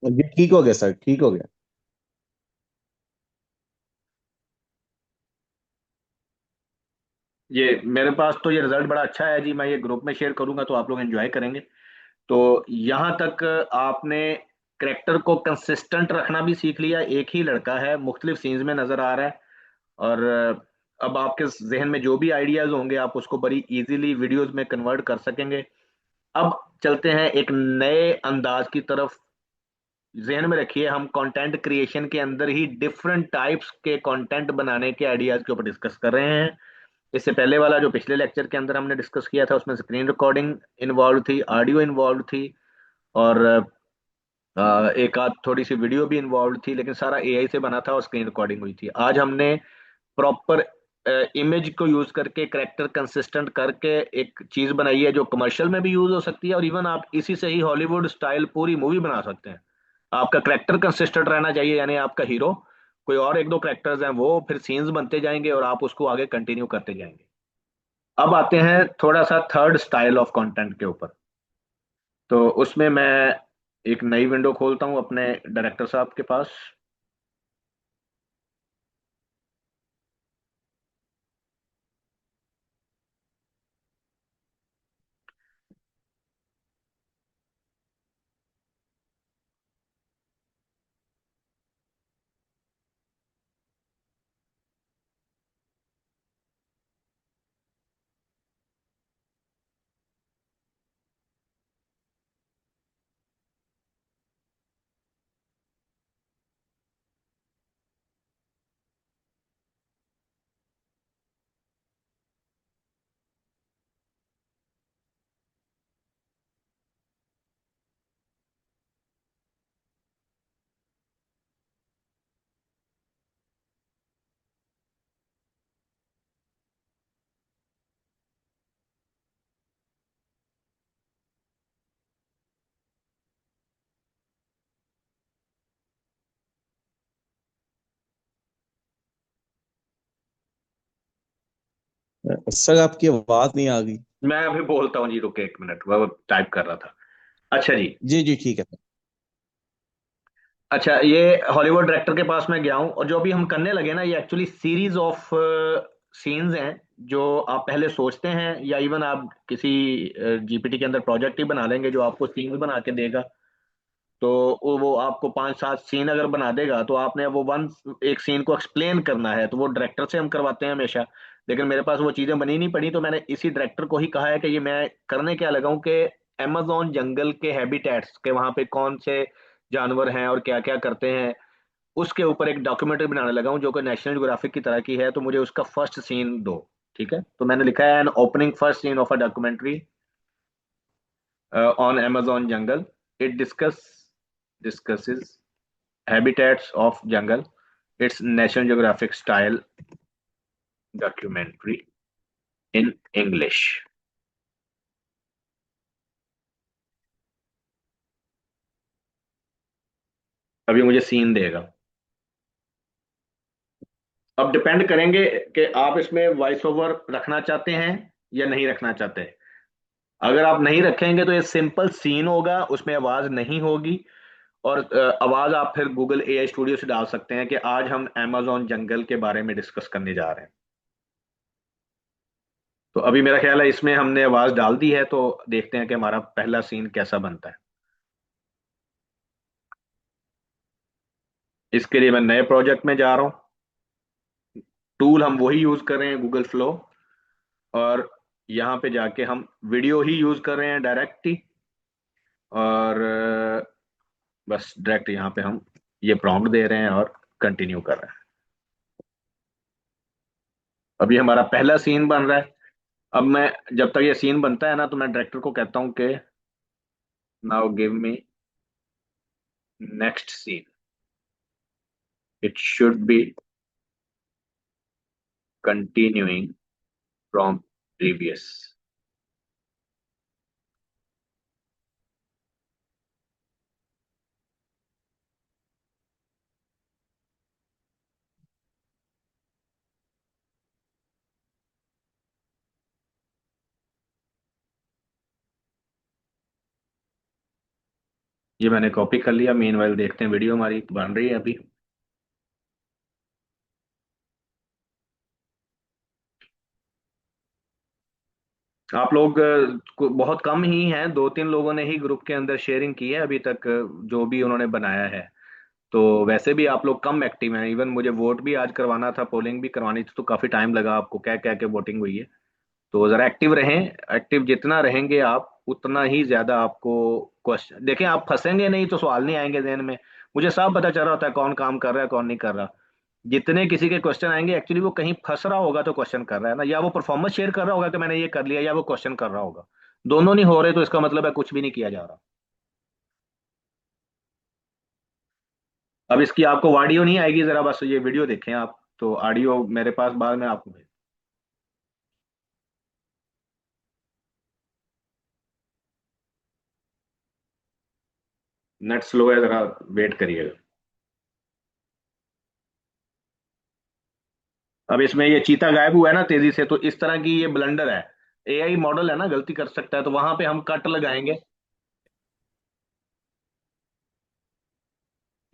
जी ठीक हो गया सर, ठीक हो गया। ये मेरे पास तो ये रिजल्ट बड़ा अच्छा है जी। मैं ये ग्रुप में शेयर करूंगा तो आप लोग एंजॉय करेंगे। तो यहाँ तक आपने करेक्टर को कंसिस्टेंट रखना भी सीख लिया। एक ही लड़का है, मुख्तलिफ सीन्स में नजर आ रहा है। और अब आपके जहन में जो भी आइडियाज होंगे, आप उसको बड़ी इजीली वीडियोस में कन्वर्ट कर सकेंगे। अब चलते हैं एक नए अंदाज की तरफ। जहन में रखिए, हम कंटेंट क्रिएशन के अंदर ही डिफरेंट टाइप्स के कंटेंट बनाने के आइडियाज के ऊपर डिस्कस कर रहे हैं। इससे पहले वाला जो पिछले लेक्चर के अंदर हमने डिस्कस किया था, उसमें स्क्रीन रिकॉर्डिंग इन्वॉल्व थी, ऑडियो इन्वॉल्व थी, और एक आध थोड़ी सी वीडियो भी इन्वॉल्व थी, लेकिन सारा एआई से बना था और स्क्रीन रिकॉर्डिंग हुई थी। आज हमने प्रॉपर इमेज को यूज करके करेक्टर कंसिस्टेंट करके एक चीज बनाई है जो कमर्शियल में भी यूज हो सकती है, और इवन आप इसी से ही हॉलीवुड स्टाइल पूरी मूवी बना सकते हैं। आपका करेक्टर कंसिस्टेंट रहना चाहिए, यानी आपका हीरो, कोई और एक दो करेक्टर्स हैं, वो फिर सीन्स बनते जाएंगे और आप उसको आगे कंटिन्यू करते जाएंगे। अब आते हैं थोड़ा सा थर्ड स्टाइल ऑफ कंटेंट के ऊपर। तो उसमें मैं एक नई विंडो खोलता हूं अपने डायरेक्टर साहब के पास। सर आपकी आवाज नहीं आ गई। मैं अभी बोलता हूँ जी, रुके एक मिनट, वो टाइप कर रहा था। अच्छा जी। जी जी ठीक है सर। अच्छा, ये हॉलीवुड डायरेक्टर के पास मैं गया हूँ, और जो भी हम करने लगे ना, ये एक्चुअली सीरीज ऑफ सीन्स हैं जो आप पहले सोचते हैं, या इवन आप किसी जीपीटी के अंदर प्रोजेक्ट ही बना लेंगे जो आपको सीन्स बना के देगा। तो वो आपको पांच सात सीन अगर बना देगा, तो आपने वो वन एक सीन को एक्सप्लेन करना है, तो वो डायरेक्टर से हम करवाते हैं हमेशा। लेकिन मेरे पास वो चीजें बनी नहीं पड़ी, तो मैंने इसी डायरेक्टर को ही कहा है कि ये मैं करने क्या लगा हूँ कि अमेजोन जंगल के हैबिटेट्स के वहां पे कौन से जानवर हैं और क्या क्या करते हैं, उसके ऊपर एक डॉक्यूमेंट्री बनाने लगा हूँ जो कि नेशनल ज्योग्राफिक की तरह की है। तो मुझे उसका फर्स्ट सीन दो। ठीक है, तो मैंने लिखा है an opening first scene of a documentary on Amazon jungle. It discusses habitats of jungle. It's National Geographic style documentary in English. अभी मुझे सीन देगा। अब डिपेंड करेंगे कि आप इसमें वॉइस ओवर रखना चाहते हैं या नहीं रखना चाहते। अगर आप नहीं रखेंगे तो ये सिंपल सीन होगा, उसमें आवाज नहीं होगी। और आवाज आप फिर गूगल AI स्टूडियो से डाल सकते हैं कि आज हम Amazon जंगल के बारे में डिस्कस करने जा रहे हैं। तो अभी मेरा ख्याल है इसमें हमने आवाज डाल दी है, तो देखते हैं कि हमारा पहला सीन कैसा बनता है। इसके लिए मैं नए प्रोजेक्ट में जा रहा हूँ। टूल हम वही यूज कर रहे हैं, गूगल फ्लो। और यहाँ पे जाके हम वीडियो ही यूज कर रहे हैं डायरेक्ट ही। और बस डायरेक्ट यहाँ पे हम ये प्रॉम्प्ट दे रहे हैं और कंटिन्यू कर रहे हैं। अभी हमारा पहला सीन बन रहा है। अब मैं, जब तक ये सीन बनता है ना, तो मैं डायरेक्टर को कहता हूँ कि now give me next scene, it should be continuing from previous. ये मैंने कॉपी कर लिया। मीनवाइल देखते हैं, वीडियो हमारी बन रही है अभी। आप लोग बहुत कम ही हैं, दो तीन लोगों ने ही ग्रुप के अंदर शेयरिंग की है अभी तक, जो भी उन्होंने बनाया है। तो वैसे भी आप लोग कम एक्टिव हैं। इवन मुझे वोट भी आज करवाना था, पोलिंग भी करवानी थी, तो काफी टाइम लगा आपको, क्या क्या के वोटिंग हुई है। तो जरा एक्टिव रहें। एक्टिव जितना रहेंगे आप, उतना ही ज्यादा आपको क्वेश्चन, देखें आप फंसेंगे नहीं तो सवाल नहीं आएंगे जहन में। मुझे सब पता चल रहा होता है कौन काम कर रहा है कौन नहीं कर रहा। जितने किसी के क्वेश्चन आएंगे, एक्चुअली वो कहीं फंस रहा होगा तो क्वेश्चन कर रहा है ना, या वो परफॉर्मेंस शेयर कर रहा होगा कि मैंने ये कर लिया, या वो क्वेश्चन कर रहा होगा। दोनों नहीं हो रहे तो इसका मतलब है कुछ भी नहीं किया जा रहा। अब इसकी आपको ऑडियो नहीं आएगी, जरा बस ये वीडियो देखें आप, तो ऑडियो मेरे पास बाद में आपको भेज। नेट स्लो है, जरा वेट करिएगा। अब इसमें ये चीता गायब हुआ है ना तेजी से, तो इस तरह की ये ब्लंडर है। AI मॉडल है ना, गलती कर सकता है, तो वहां पे हम कट लगाएंगे।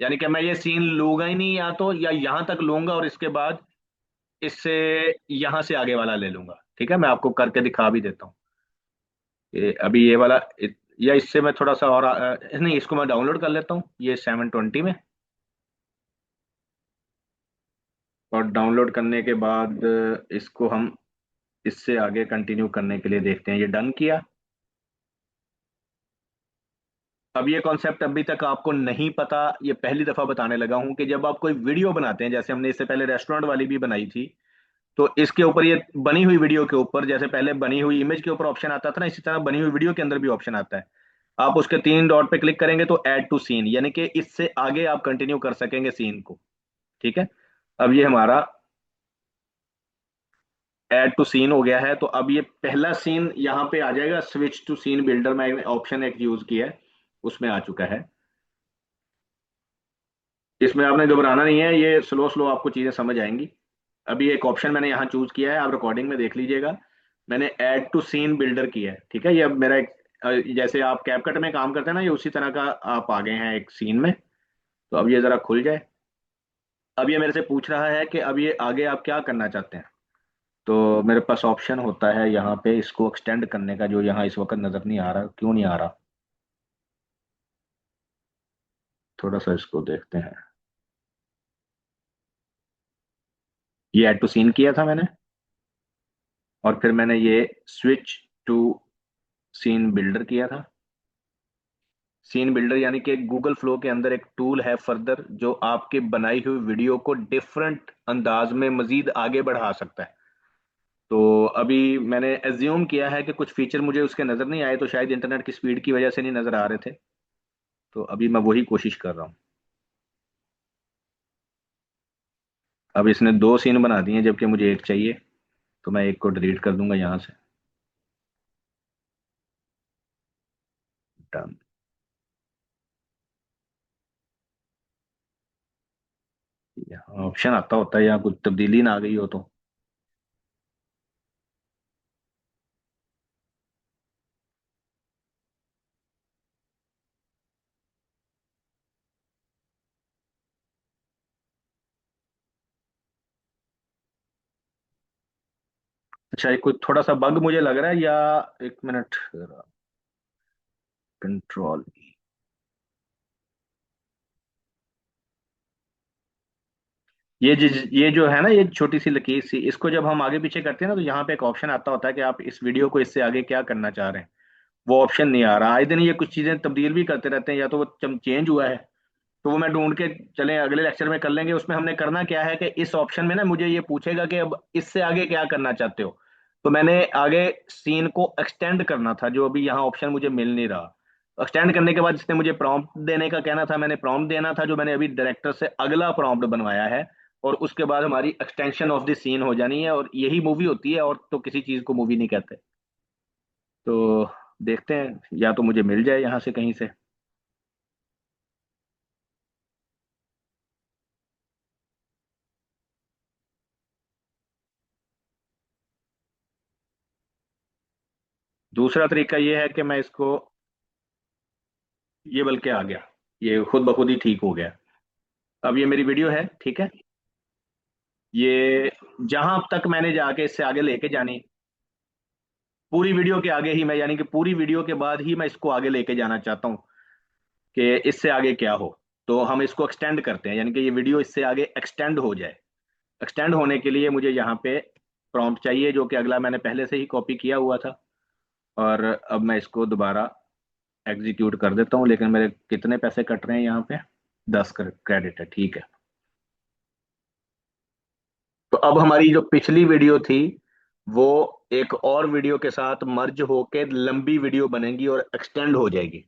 यानी कि मैं ये सीन लूंगा ही नहीं, या तो या यहां तक लूंगा और इसके बाद इससे यहां से आगे वाला ले लूंगा। ठीक है, मैं आपको करके दिखा भी देता हूँ। अभी ये वाला या इससे मैं थोड़ा सा और नहीं, इसको मैं डाउनलोड कर लेता हूँ ये 720 में। और डाउनलोड करने के बाद इसको हम इससे आगे कंटिन्यू करने के लिए देखते हैं। ये डन किया। अब ये कॉन्सेप्ट अभी तक आपको नहीं पता, ये पहली दफा बताने लगा हूं कि जब आप कोई वीडियो बनाते हैं, जैसे हमने इससे पहले रेस्टोरेंट वाली भी बनाई थी, तो इसके ऊपर, ये बनी हुई वीडियो के ऊपर, जैसे पहले बनी हुई इमेज के ऊपर ऑप्शन आता था ना, इसी तरह बनी हुई वीडियो के अंदर भी ऑप्शन आता है। आप उसके तीन डॉट पे क्लिक करेंगे तो ऐड टू सीन, यानी कि इससे आगे आप कंटिन्यू कर सकेंगे सीन को। ठीक है, अब ये हमारा ऐड टू सीन हो गया है। तो अब ये पहला सीन यहाँ पे आ जाएगा, स्विच टू सीन बिल्डर में ऑप्शन एक यूज किया है, उसमें आ चुका है। इसमें आपने घबराना नहीं है, ये स्लो स्लो आपको चीजें समझ आएंगी। अभी एक ऑप्शन मैंने यहाँ चूज किया है, आप रिकॉर्डिंग में देख लीजिएगा। मैंने ऐड टू सीन बिल्डर किया है। ठीक है, ये अब मेरा एक जैसे आप कैपकट में काम करते हैं ना, ये उसी तरह का आप आ गए हैं एक सीन में। तो अब ये जरा खुल जाए। अब ये मेरे से पूछ रहा है कि अब ये आगे आप क्या करना चाहते हैं। तो मेरे पास ऑप्शन होता है यहाँ पे इसको एक्सटेंड करने का, जो यहाँ इस वक्त नजर नहीं आ रहा, क्यों नहीं आ रहा। थोड़ा सा इसको देखते हैं। ये ऐड टू सीन किया था मैंने, और फिर मैंने ये स्विच टू सीन बिल्डर किया था। सीन बिल्डर यानी कि गूगल फ्लो के अंदर एक टूल है फर्दर, जो आपके बनाई हुई वीडियो को डिफरेंट अंदाज में मजीद आगे बढ़ा सकता है। तो अभी मैंने एज्यूम किया है कि कुछ फीचर मुझे उसके नज़र नहीं आए, तो शायद इंटरनेट की स्पीड की वजह से नहीं नज़र आ रहे थे। तो अभी मैं वही कोशिश कर रहा हूँ। अब इसने दो सीन बना दिए जबकि मुझे एक चाहिए, तो मैं एक को डिलीट कर दूंगा यहाँ से। डन। यहाँ ऑप्शन आता होता है, यहाँ कुछ तब्दीली ना आ गई हो तो। अच्छा, ये कोई थोड़ा सा बग मुझे लग रहा है, या एक मिनट, कंट्रोल। ये जो है ना, ये छोटी सी लकीर सी, इसको जब हम आगे पीछे करते हैं ना, तो यहाँ पे एक ऑप्शन आता होता है कि आप इस वीडियो को इससे आगे क्या करना चाह रहे हैं। वो ऑप्शन नहीं आ रहा। आए दिन ये कुछ चीजें तब्दील भी करते रहते हैं, या तो वो चेंज हुआ है, तो वो मैं ढूंढ के, चलें अगले लेक्चर में कर लेंगे। उसमें हमने करना क्या है कि इस ऑप्शन में ना मुझे ये पूछेगा कि अब इससे आगे क्या करना चाहते हो। तो मैंने आगे सीन को एक्सटेंड करना था, जो अभी यहाँ ऑप्शन मुझे मिल नहीं रहा। एक्सटेंड करने के बाद इसने मुझे प्रॉम्प्ट देने का कहना था, मैंने प्रॉम्प्ट देना था, जो मैंने अभी डायरेक्टर से अगला प्रॉम्प्ट बनवाया है। और उसके बाद हमारी एक्सटेंशन ऑफ द सीन हो जानी है, और यही मूवी होती है, और तो किसी चीज को मूवी नहीं कहते। तो देखते हैं, या तो मुझे मिल जाए यहाँ से कहीं से। दूसरा तरीका ये है कि मैं इसको, ये बल्कि आ गया, ये खुद ब खुद ही ठीक हो गया। अब ये मेरी वीडियो है, ठीक है। ये जहां तक मैंने जाके इससे आगे लेके जानी, पूरी वीडियो के आगे ही मैं, यानी कि पूरी वीडियो के बाद ही मैं इसको आगे लेके जाना चाहता हूँ कि इससे आगे क्या हो। तो हम इसको एक्सटेंड करते हैं, यानी कि ये वीडियो इससे आगे एक्सटेंड हो जाए। एक्सटेंड होने के लिए मुझे यहाँ पे प्रॉम्प्ट चाहिए, जो कि अगला मैंने पहले से ही कॉपी किया हुआ था। और अब मैं इसको दोबारा एग्जीक्यूट कर देता हूँ, लेकिन मेरे कितने पैसे कट रहे हैं यहाँ पे? 10 क्रेडिट है, ठीक है। तो अब हमारी जो पिछली वीडियो थी, वो एक और वीडियो के साथ मर्ज होके लंबी वीडियो बनेगी और एक्सटेंड हो जाएगी।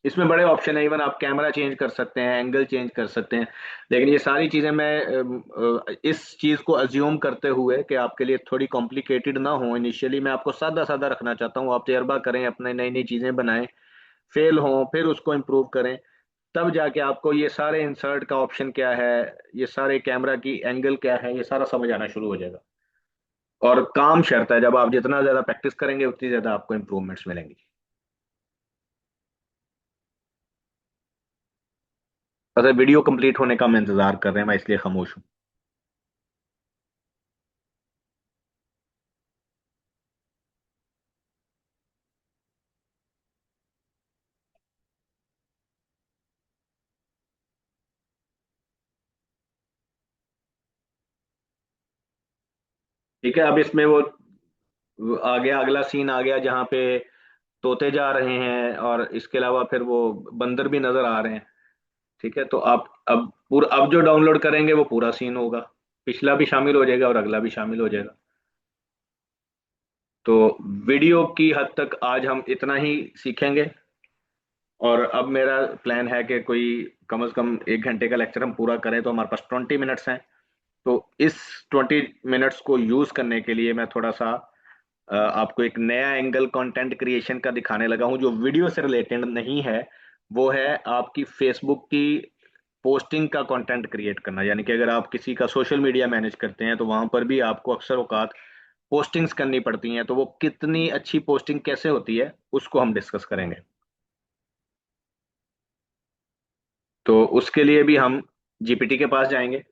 इसमें बड़े ऑप्शन है, इवन आप कैमरा चेंज कर सकते हैं, एंगल चेंज कर सकते हैं। लेकिन ये सारी चीजें मैं इस चीज को अज्यूम करते हुए कि आपके लिए थोड़ी कॉम्प्लिकेटेड ना हो, इनिशियली मैं आपको सादा सादा रखना चाहता हूँ। आप तजर्बा करें, अपने नई नई चीजें बनाएं, फेल हों फिर उसको इम्प्रूव करें। तब जाके आपको ये सारे इंसर्ट का ऑप्शन क्या है, ये सारे कैमरा की एंगल क्या है, ये सारा समझ आना शुरू हो जाएगा। और काम शर्त है, जब आप जितना ज्यादा प्रैक्टिस करेंगे उतनी ज्यादा आपको इंप्रूवमेंट्स मिलेंगी। अच्छा, वीडियो कंप्लीट होने का हम इंतजार कर रहे हैं, मैं इसलिए खामोश हूँ। ठीक है, अब इसमें वो आ गया, अगला सीन आ गया जहाँ पे तोते जा रहे हैं, और इसके अलावा फिर वो बंदर भी नजर आ रहे हैं। ठीक है, तो आप अब पूरा, अब जो डाउनलोड करेंगे वो पूरा सीन होगा, पिछला भी शामिल हो जाएगा और अगला भी शामिल हो जाएगा। तो वीडियो की हद तक आज हम इतना ही सीखेंगे। और अब मेरा प्लान है कि कोई कम से कम 1 घंटे का लेक्चर हम पूरा करें, तो हमारे पास 20 मिनट्स हैं। तो इस 20 मिनट्स को यूज करने के लिए मैं थोड़ा सा आपको एक नया एंगल कंटेंट क्रिएशन का दिखाने लगा हूं, जो वीडियो से रिलेटेड नहीं है। वो है आपकी फेसबुक की पोस्टिंग का कंटेंट क्रिएट करना। यानी कि अगर आप किसी का सोशल मीडिया मैनेज करते हैं, तो वहां पर भी आपको अक्सर औकात पोस्टिंग्स करनी पड़ती हैं। तो वो कितनी अच्छी पोस्टिंग कैसे होती है, उसको हम डिस्कस करेंगे। तो उसके लिए भी हम जीपीटी के पास जाएंगे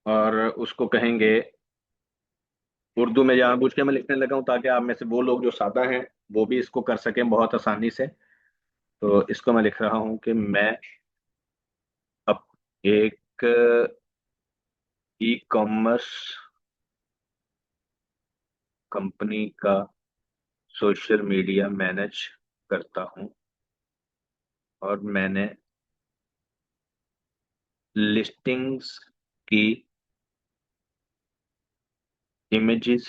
और उसको कहेंगे, उर्दू में जानबूझ के मैं लिखने लगा हूँ ताकि आप में से वो लोग जो सादा हैं वो भी इसको कर सकें बहुत आसानी से। तो इसको मैं लिख रहा हूँ कि मैं अब एक ई कॉमर्स कंपनी का सोशल मीडिया मैनेज करता हूँ और मैंने लिस्टिंग्स की इमेजेस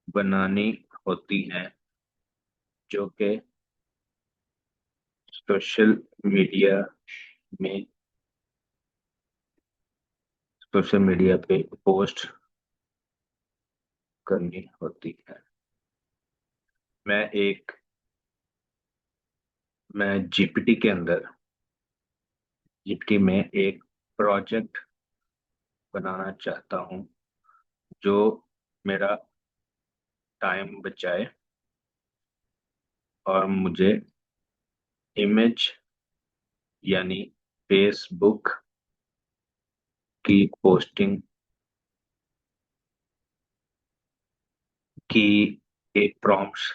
बनानी होती हैं जो कि सोशल मीडिया में सोशल मीडिया पे पोस्ट करनी होती है। मैं एक मैं जीपीटी के अंदर जीपीटी में एक प्रोजेक्ट बनाना चाहता हूँ जो मेरा टाइम बचाए और मुझे इमेज यानी फेसबुक की पोस्टिंग की एक प्रॉम्प्ट्स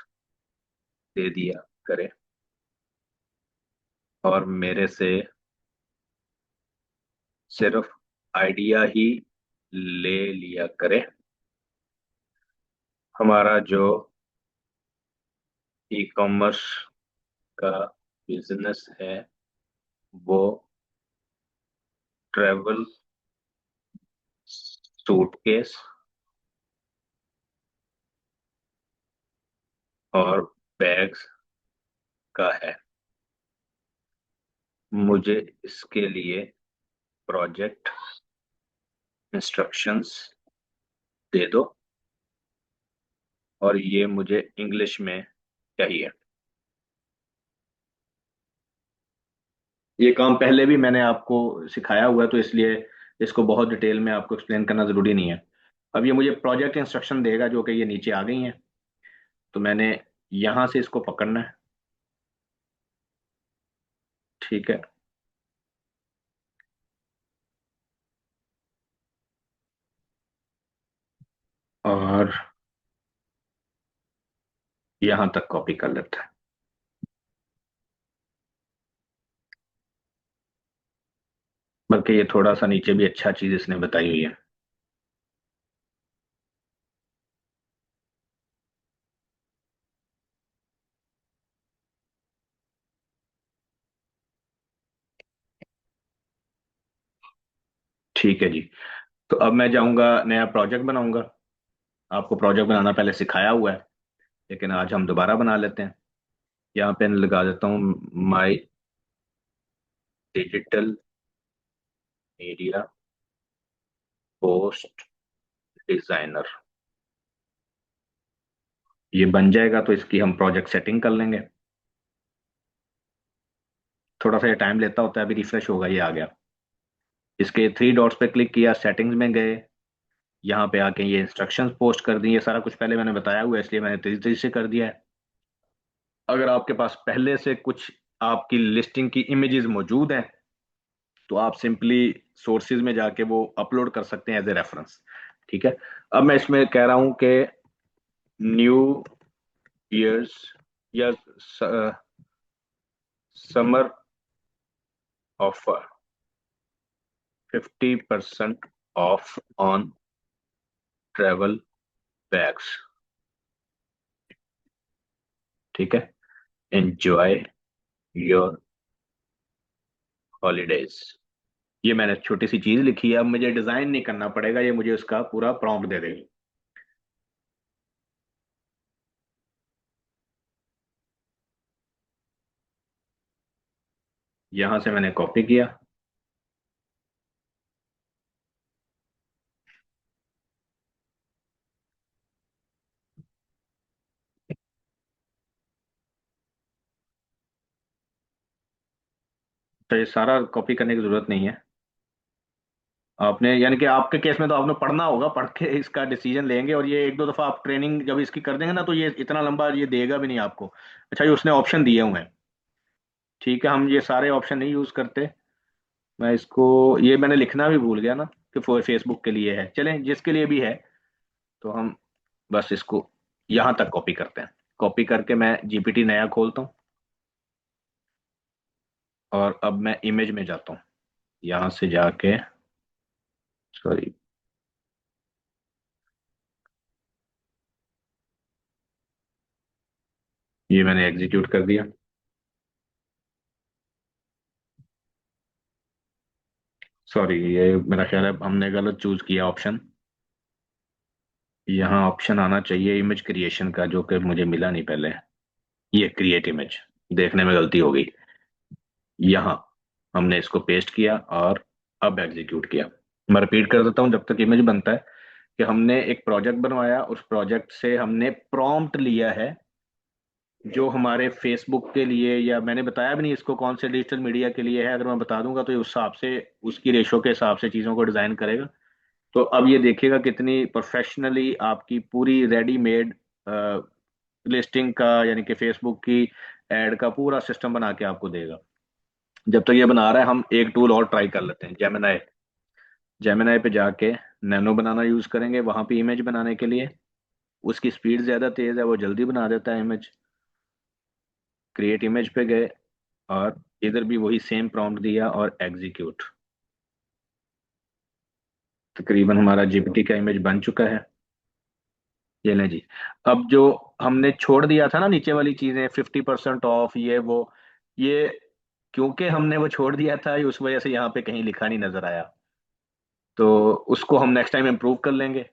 दे दिया करे और मेरे से सिर्फ आइडिया ही ले लिया करे। हमारा जो ई कॉमर्स का बिजनेस है वो ट्रेवल सूटकेस और बैग्स का है। मुझे इसके लिए प्रोजेक्ट इंस्ट्रक्शंस दे दो और ये मुझे इंग्लिश में चाहिए। ये काम पहले भी मैंने आपको सिखाया हुआ है तो इसलिए इसको बहुत डिटेल में आपको एक्सप्लेन करना ज़रूरी नहीं है। अब ये मुझे प्रोजेक्ट इंस्ट्रक्शन देगा जो कि ये नीचे आ गई हैं, तो मैंने यहाँ से इसको पकड़ना है। ठीक है, और यहाँ तक कॉपी कर लेता है। बल्कि ये थोड़ा सा नीचे भी अच्छा चीज़ इसने बताई हुई है। ठीक है जी। तो अब मैं जाऊंगा नया प्रोजेक्ट बनाऊंगा। आपको प्रोजेक्ट बनाना पहले सिखाया हुआ है, लेकिन आज हम दोबारा बना लेते हैं। यहाँ पे लगा देता हूँ my digital media post designer. ये बन जाएगा तो इसकी हम प्रोजेक्ट सेटिंग कर लेंगे। थोड़ा सा ये टाइम लेता होता है, अभी रिफ्रेश होगा, ये आ गया। इसके थ्री डॉट्स पे क्लिक किया, सेटिंग्स में गए, यहाँ पे आके ये इंस्ट्रक्शंस पोस्ट कर दी। ये सारा कुछ पहले मैंने बताया हुआ है इसलिए मैंने तेजी तेजी से कर दिया है। अगर आपके पास पहले से कुछ आपकी लिस्टिंग की इमेजेस मौजूद हैं तो आप सिंपली सोर्सेज में जाके वो अपलोड कर सकते हैं एज ए रेफरेंस। ठीक है, अब मैं इसमें कह रहा हूं कि न्यू ईयर्स या summer offer 50% of on travel bags. ठीक है, एंजॉय योर हॉलीडेज। ये मैंने छोटी सी चीज लिखी है, अब मुझे डिजाइन नहीं करना पड़ेगा, ये मुझे उसका पूरा प्रॉम्प्ट दे देगी। यहां से मैंने कॉपी किया, तो ये सारा कॉपी करने की जरूरत नहीं है। आपने यानी कि आपके केस में तो आपने पढ़ना होगा, पढ़ के इसका डिसीजन लेंगे, और ये एक दो दफा आप ट्रेनिंग जब इसकी कर देंगे ना तो ये इतना लंबा ये देगा भी नहीं आपको। अच्छा, ये उसने ऑप्शन दिए हुए हैं। ठीक है, हम ये सारे ऑप्शन नहीं यूज करते। मैं इसको ये मैंने लिखना भी भूल गया ना कि फेसबुक के लिए है, चलें जिसके लिए भी है तो हम बस इसको यहां तक कॉपी करते हैं। कॉपी करके मैं जीपीटी नया खोलता हूँ और अब मैं इमेज में जाता हूँ। यहाँ से जाके सॉरी, ये मैंने एग्जीक्यूट कर दिया। सॉरी, ये मेरा ख्याल है हमने गलत चूज किया ऑप्शन। यहाँ ऑप्शन आना चाहिए इमेज क्रिएशन का, जो कि मुझे मिला नहीं पहले। ये क्रिएट इमेज, देखने में गलती हो गई। यहाँ हमने इसको पेस्ट किया और अब एग्जीक्यूट किया। मैं रिपीट कर देता हूँ जब तक इमेज बनता है, कि हमने एक प्रोजेक्ट बनवाया, उस प्रोजेक्ट से हमने प्रॉम्प्ट लिया है जो हमारे फेसबुक के लिए, या मैंने बताया भी नहीं इसको कौन से डिजिटल मीडिया के लिए है, अगर मैं बता दूंगा तो ये उस हिसाब से, उसकी रेशो के हिसाब से चीज़ों को डिज़ाइन करेगा। तो अब ये देखिएगा कितनी प्रोफेशनली आपकी पूरी रेडीमेड लिस्टिंग का, यानी कि फेसबुक की एड का पूरा सिस्टम बना के आपको देगा। जब तक ये बना रहा है, हम एक टूल और ट्राई कर लेते हैं, जेमिनाई। जेमिनाई पे जाके नैनो बनाना यूज करेंगे वहां पे इमेज बनाने के लिए। उसकी स्पीड ज्यादा तेज है, वो जल्दी बना देता है इमेज। क्रिएट इमेज पे गए और इधर भी वही सेम प्रॉम्प्ट दिया और एग्जीक्यूट। तकरीबन हमारा जीपीटी का इमेज बन चुका है। ये लें जी। अब जो हमने छोड़ दिया था ना नीचे वाली चीजें, 50% ऑफ, ये वो, ये क्योंकि हमने वो छोड़ दिया था, ये उस वजह से यहाँ पे कहीं लिखा नहीं नजर आया। तो उसको हम नेक्स्ट टाइम इम्प्रूव कर लेंगे।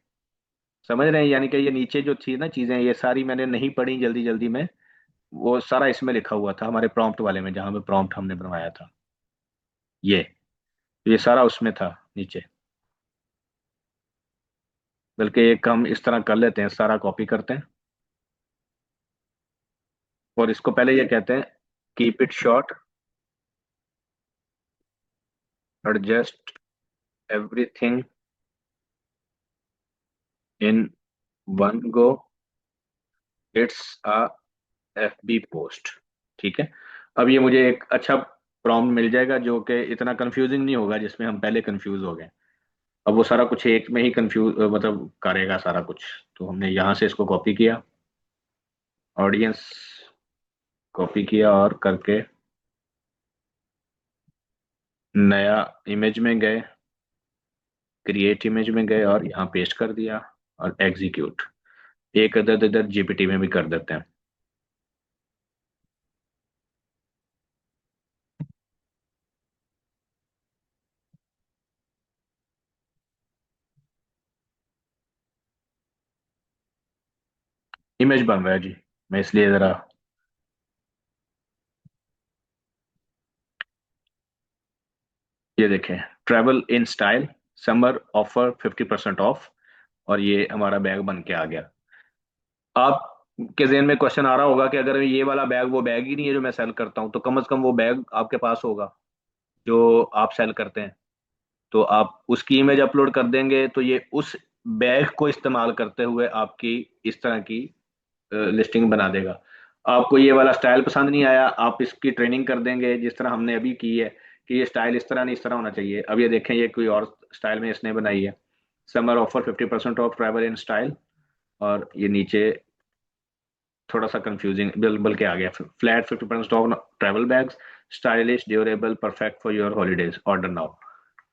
समझ रहे हैं, यानी कि ये नीचे जो थी ना चीजें, ये सारी मैंने नहीं पढ़ी जल्दी जल्दी में। वो सारा इसमें लिखा हुआ था हमारे प्रॉम्प्ट वाले में, जहां पे प्रॉम्प्ट हमने बनवाया था। ये सारा उसमें था नीचे। बल्कि एक हम इस तरह कर लेते हैं, सारा कॉपी करते हैं और इसको पहले ये कहते हैं, keep it short, adjust everything in one go, it's a FB post. ठीक है। अब ये मुझे एक अच्छा प्रॉम्प्ट मिल जाएगा जो कि इतना कंफ्यूजिंग नहीं होगा जिसमें हम पहले कंफ्यूज हो गए। अब वो सारा कुछ एक में ही कंफ्यूज, मतलब करेगा सारा कुछ। तो हमने यहाँ से इसको कॉपी किया, ऑडियंस कॉपी किया और करके नया इमेज में गए, क्रिएट इमेज में गए और यहाँ पेस्ट कर दिया और एग्जीक्यूट। एक अदद इधर जीपीटी में भी कर देते हैं। इमेज बन रहा है जी। मैं इसलिए जरा, ये देखें, travel in style, summer offer 50% of, और ये हमारा बैग बन के आ गया। आप के ज़हन में क्वेश्चन आ रहा होगा कि अगर ये वाला बैग वो बैग ही नहीं है जो मैं सेल करता हूँ, तो कम से कम वो बैग आपके पास होगा जो आप सेल करते हैं। तो आप उसकी इमेज अपलोड कर देंगे तो ये उस बैग को इस्तेमाल करते हुए आपकी इस तरह की लिस्टिंग बना देगा। आपको ये वाला स्टाइल पसंद नहीं आया, आप इसकी ट्रेनिंग कर देंगे जिस तरह हमने अभी की है, कि ये स्टाइल इस तरह नहीं, इस तरह होना चाहिए। अब ये देखें, ये कोई और स्टाइल में इसने बनाई है, summer offer 50% of travel in style, और ये नीचे थोड़ा सा कंफ्यूजिंग बल्कि आ गया, flat 50% of travel bags, stylish durable perfect for your holidays, order now.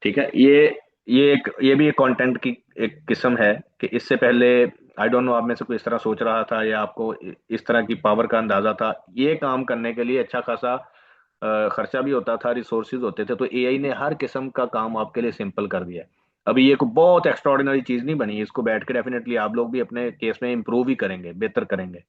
ठीक है। ये भी एक कंटेंट की एक किस्म है कि इससे पहले आई डोंट नो आप में से कोई इस तरह सोच रहा था या आपको इस तरह की पावर का अंदाजा था। ये काम करने के लिए अच्छा खासा खर्चा भी होता था, रिसोर्सेज होते थे। तो एआई ने हर किस्म का काम आपके लिए सिंपल कर दिया है। अभी ये कोई बहुत एक्स्ट्रॉर्डिनरी चीज नहीं बनी, इसको बैठ के डेफिनेटली आप लोग भी अपने केस में इंप्रूव ही करेंगे, बेहतर करेंगे।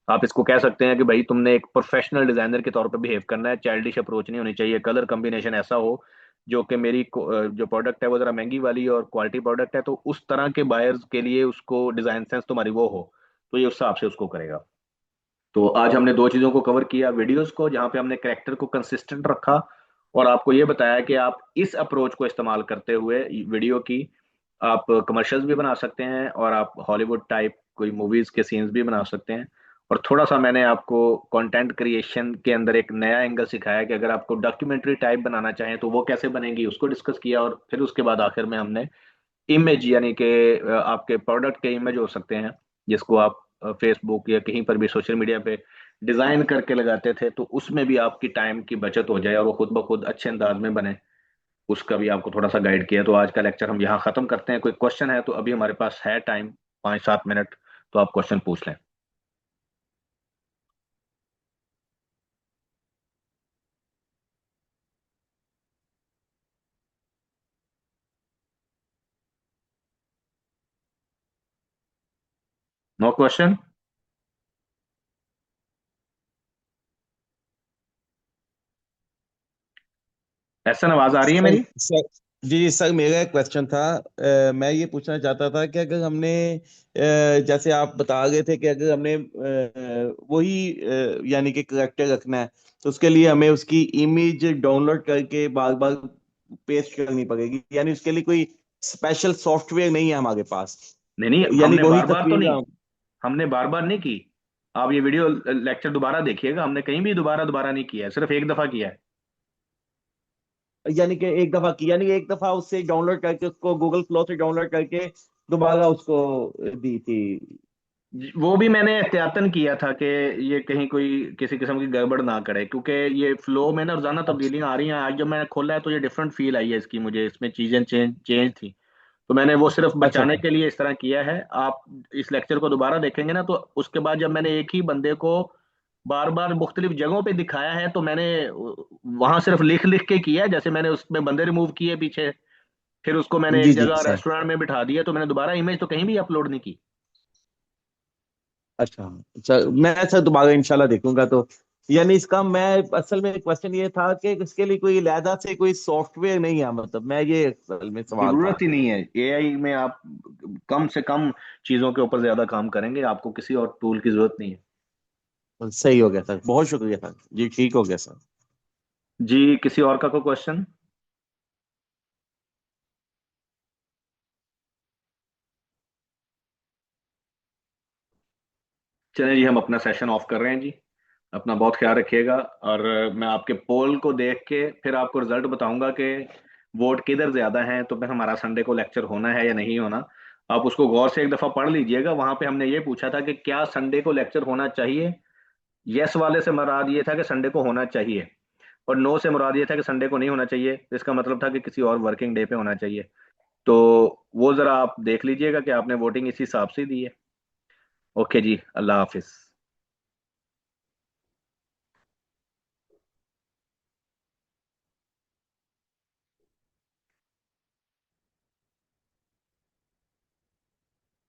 आप इसको कह सकते हैं कि भाई तुमने एक प्रोफेशनल डिजाइनर के तौर पे बिहेव करना है, चाइल्डिश अप्रोच नहीं होनी चाहिए। कलर कॉम्बिनेशन ऐसा हो जो कि मेरी जो प्रोडक्ट है वो जरा महंगी वाली और क्वालिटी प्रोडक्ट है, तो उस तरह के बायर्स के लिए उसको डिजाइन सेंस तुम्हारी वो हो, तो ये उस हिसाब से उसको करेगा। तो आज हमने दो चीजों को कवर किया, वीडियोस को जहाँ पे हमने करेक्टर को कंसिस्टेंट रखा, और आपको ये बताया कि आप इस अप्रोच को इस्तेमाल करते हुए वीडियो की आप कमर्शियल्स भी बना सकते हैं और आप हॉलीवुड टाइप कोई मूवीज के सीन्स भी बना सकते हैं। और थोड़ा सा मैंने आपको कंटेंट क्रिएशन के अंदर एक नया एंगल सिखाया कि अगर आपको डॉक्यूमेंट्री टाइप बनाना चाहें तो वो कैसे बनेगी, उसको डिस्कस किया। और फिर उसके बाद आखिर में हमने इमेज, यानी कि आपके प्रोडक्ट के इमेज हो सकते हैं जिसको आप फेसबुक या कहीं पर भी सोशल मीडिया पे डिजाइन करके लगाते थे, तो उसमें भी आपकी टाइम की बचत हो जाए और वो खुद ब खुद अच्छे अंदाज में बने। उसका भी आपको थोड़ा सा गाइड किया। तो आज का लेक्चर हम यहाँ खत्म करते हैं। कोई क्वेश्चन है तो अभी हमारे पास है टाइम, 5-7 मिनट, तो आप क्वेश्चन पूछ लें। No question? ऐसा आवाज आ रही है सर मेरी? सर जी जी सर, मेरा एक क्वेश्चन था। मैं ये पूछना चाहता था कि अगर हमने जैसे आप बता रहे थे कि अगर हमने वही यानी कि करेक्टर रखना है, तो उसके लिए हमें उसकी इमेज डाउनलोड करके बार बार पेस्ट करनी पड़ेगी, यानी उसके लिए कोई स्पेशल सॉफ्टवेयर नहीं है हमारे पास। नहीं नहीं, यानी हमने वही बार बार तो तस्वीर नहीं, हमने बार बार नहीं की। आप ये वीडियो लेक्चर दोबारा देखिएगा, हमने कहीं भी दोबारा दोबारा नहीं किया है, सिर्फ एक दफा किया है। यानी कि एक दफा की, यानी एक दफा उससे डाउनलोड करके उसको गूगल फ्लो से डाउनलोड करके दोबारा उसको दी थी। वो भी मैंने एहतियातन किया था कि ये कहीं कोई किसी किस्म की गड़बड़ ना करे, क्योंकि ये फ्लो में ना रोजाना अच्छा तब्दीलियां आ रही हैं। आज जब मैंने खोला है तो ये डिफरेंट फील आई है इसकी मुझे, इसमें चीजें चेंज चेंज थी। तो मैंने वो सिर्फ अच्छा बचाने अच्छा। के लिए इस तरह किया है। आप इस लेक्चर को दोबारा देखेंगे ना, तो उसके बाद जब मैंने एक ही बंदे को बार बार मुख्तलिफ जगहों पे दिखाया है, तो मैंने वहां सिर्फ लिख लिख के किया है। जैसे मैंने उसमें बंदे रिमूव किए पीछे, फिर उसको मैंने जी एक जी जगह सर। रेस्टोरेंट में बिठा दिया, तो मैंने दोबारा इमेज तो कहीं भी अपलोड नहीं की। अच्छा अच्छा, मैं सर दोबारा इंशाल्लाह देखूंगा। तो यानी इसका मैं असल में क्वेश्चन ये था कि इसके लिए कोई लहदा से कोई सॉफ्टवेयर नहीं है, मतलब मैं ये असल में सवाल था। जरूरत ही नहीं है। एआई में आप कम से कम चीजों के ऊपर ज्यादा काम करेंगे, आपको किसी और टूल की जरूरत नहीं है। सही हो गया सर, बहुत शुक्रिया सर जी, ठीक हो गया सर। जी, किसी और का कोई क्वेश्चन? चलिए जी, हम अपना सेशन ऑफ कर रहे हैं जी। अपना बहुत ख्याल रखिएगा। और मैं आपके पोल को देख के फिर आपको रिजल्ट बताऊंगा कि वोट किधर ज्यादा हैं, तो फिर हमारा संडे को लेक्चर होना है या नहीं होना। आप उसको गौर से एक दफा पढ़ लीजिएगा। वहां पे हमने ये पूछा था कि क्या संडे को लेक्चर होना चाहिए। यस वाले से मुराद ये था कि संडे को होना चाहिए, और नो से मुराद ये था कि संडे को नहीं होना चाहिए। इसका मतलब था कि किसी और वर्किंग डे पे होना चाहिए। तो वो जरा आप देख लीजिएगा कि आपने वोटिंग इसी हिसाब से दी है। ओके जी, अल्लाह हाफिज।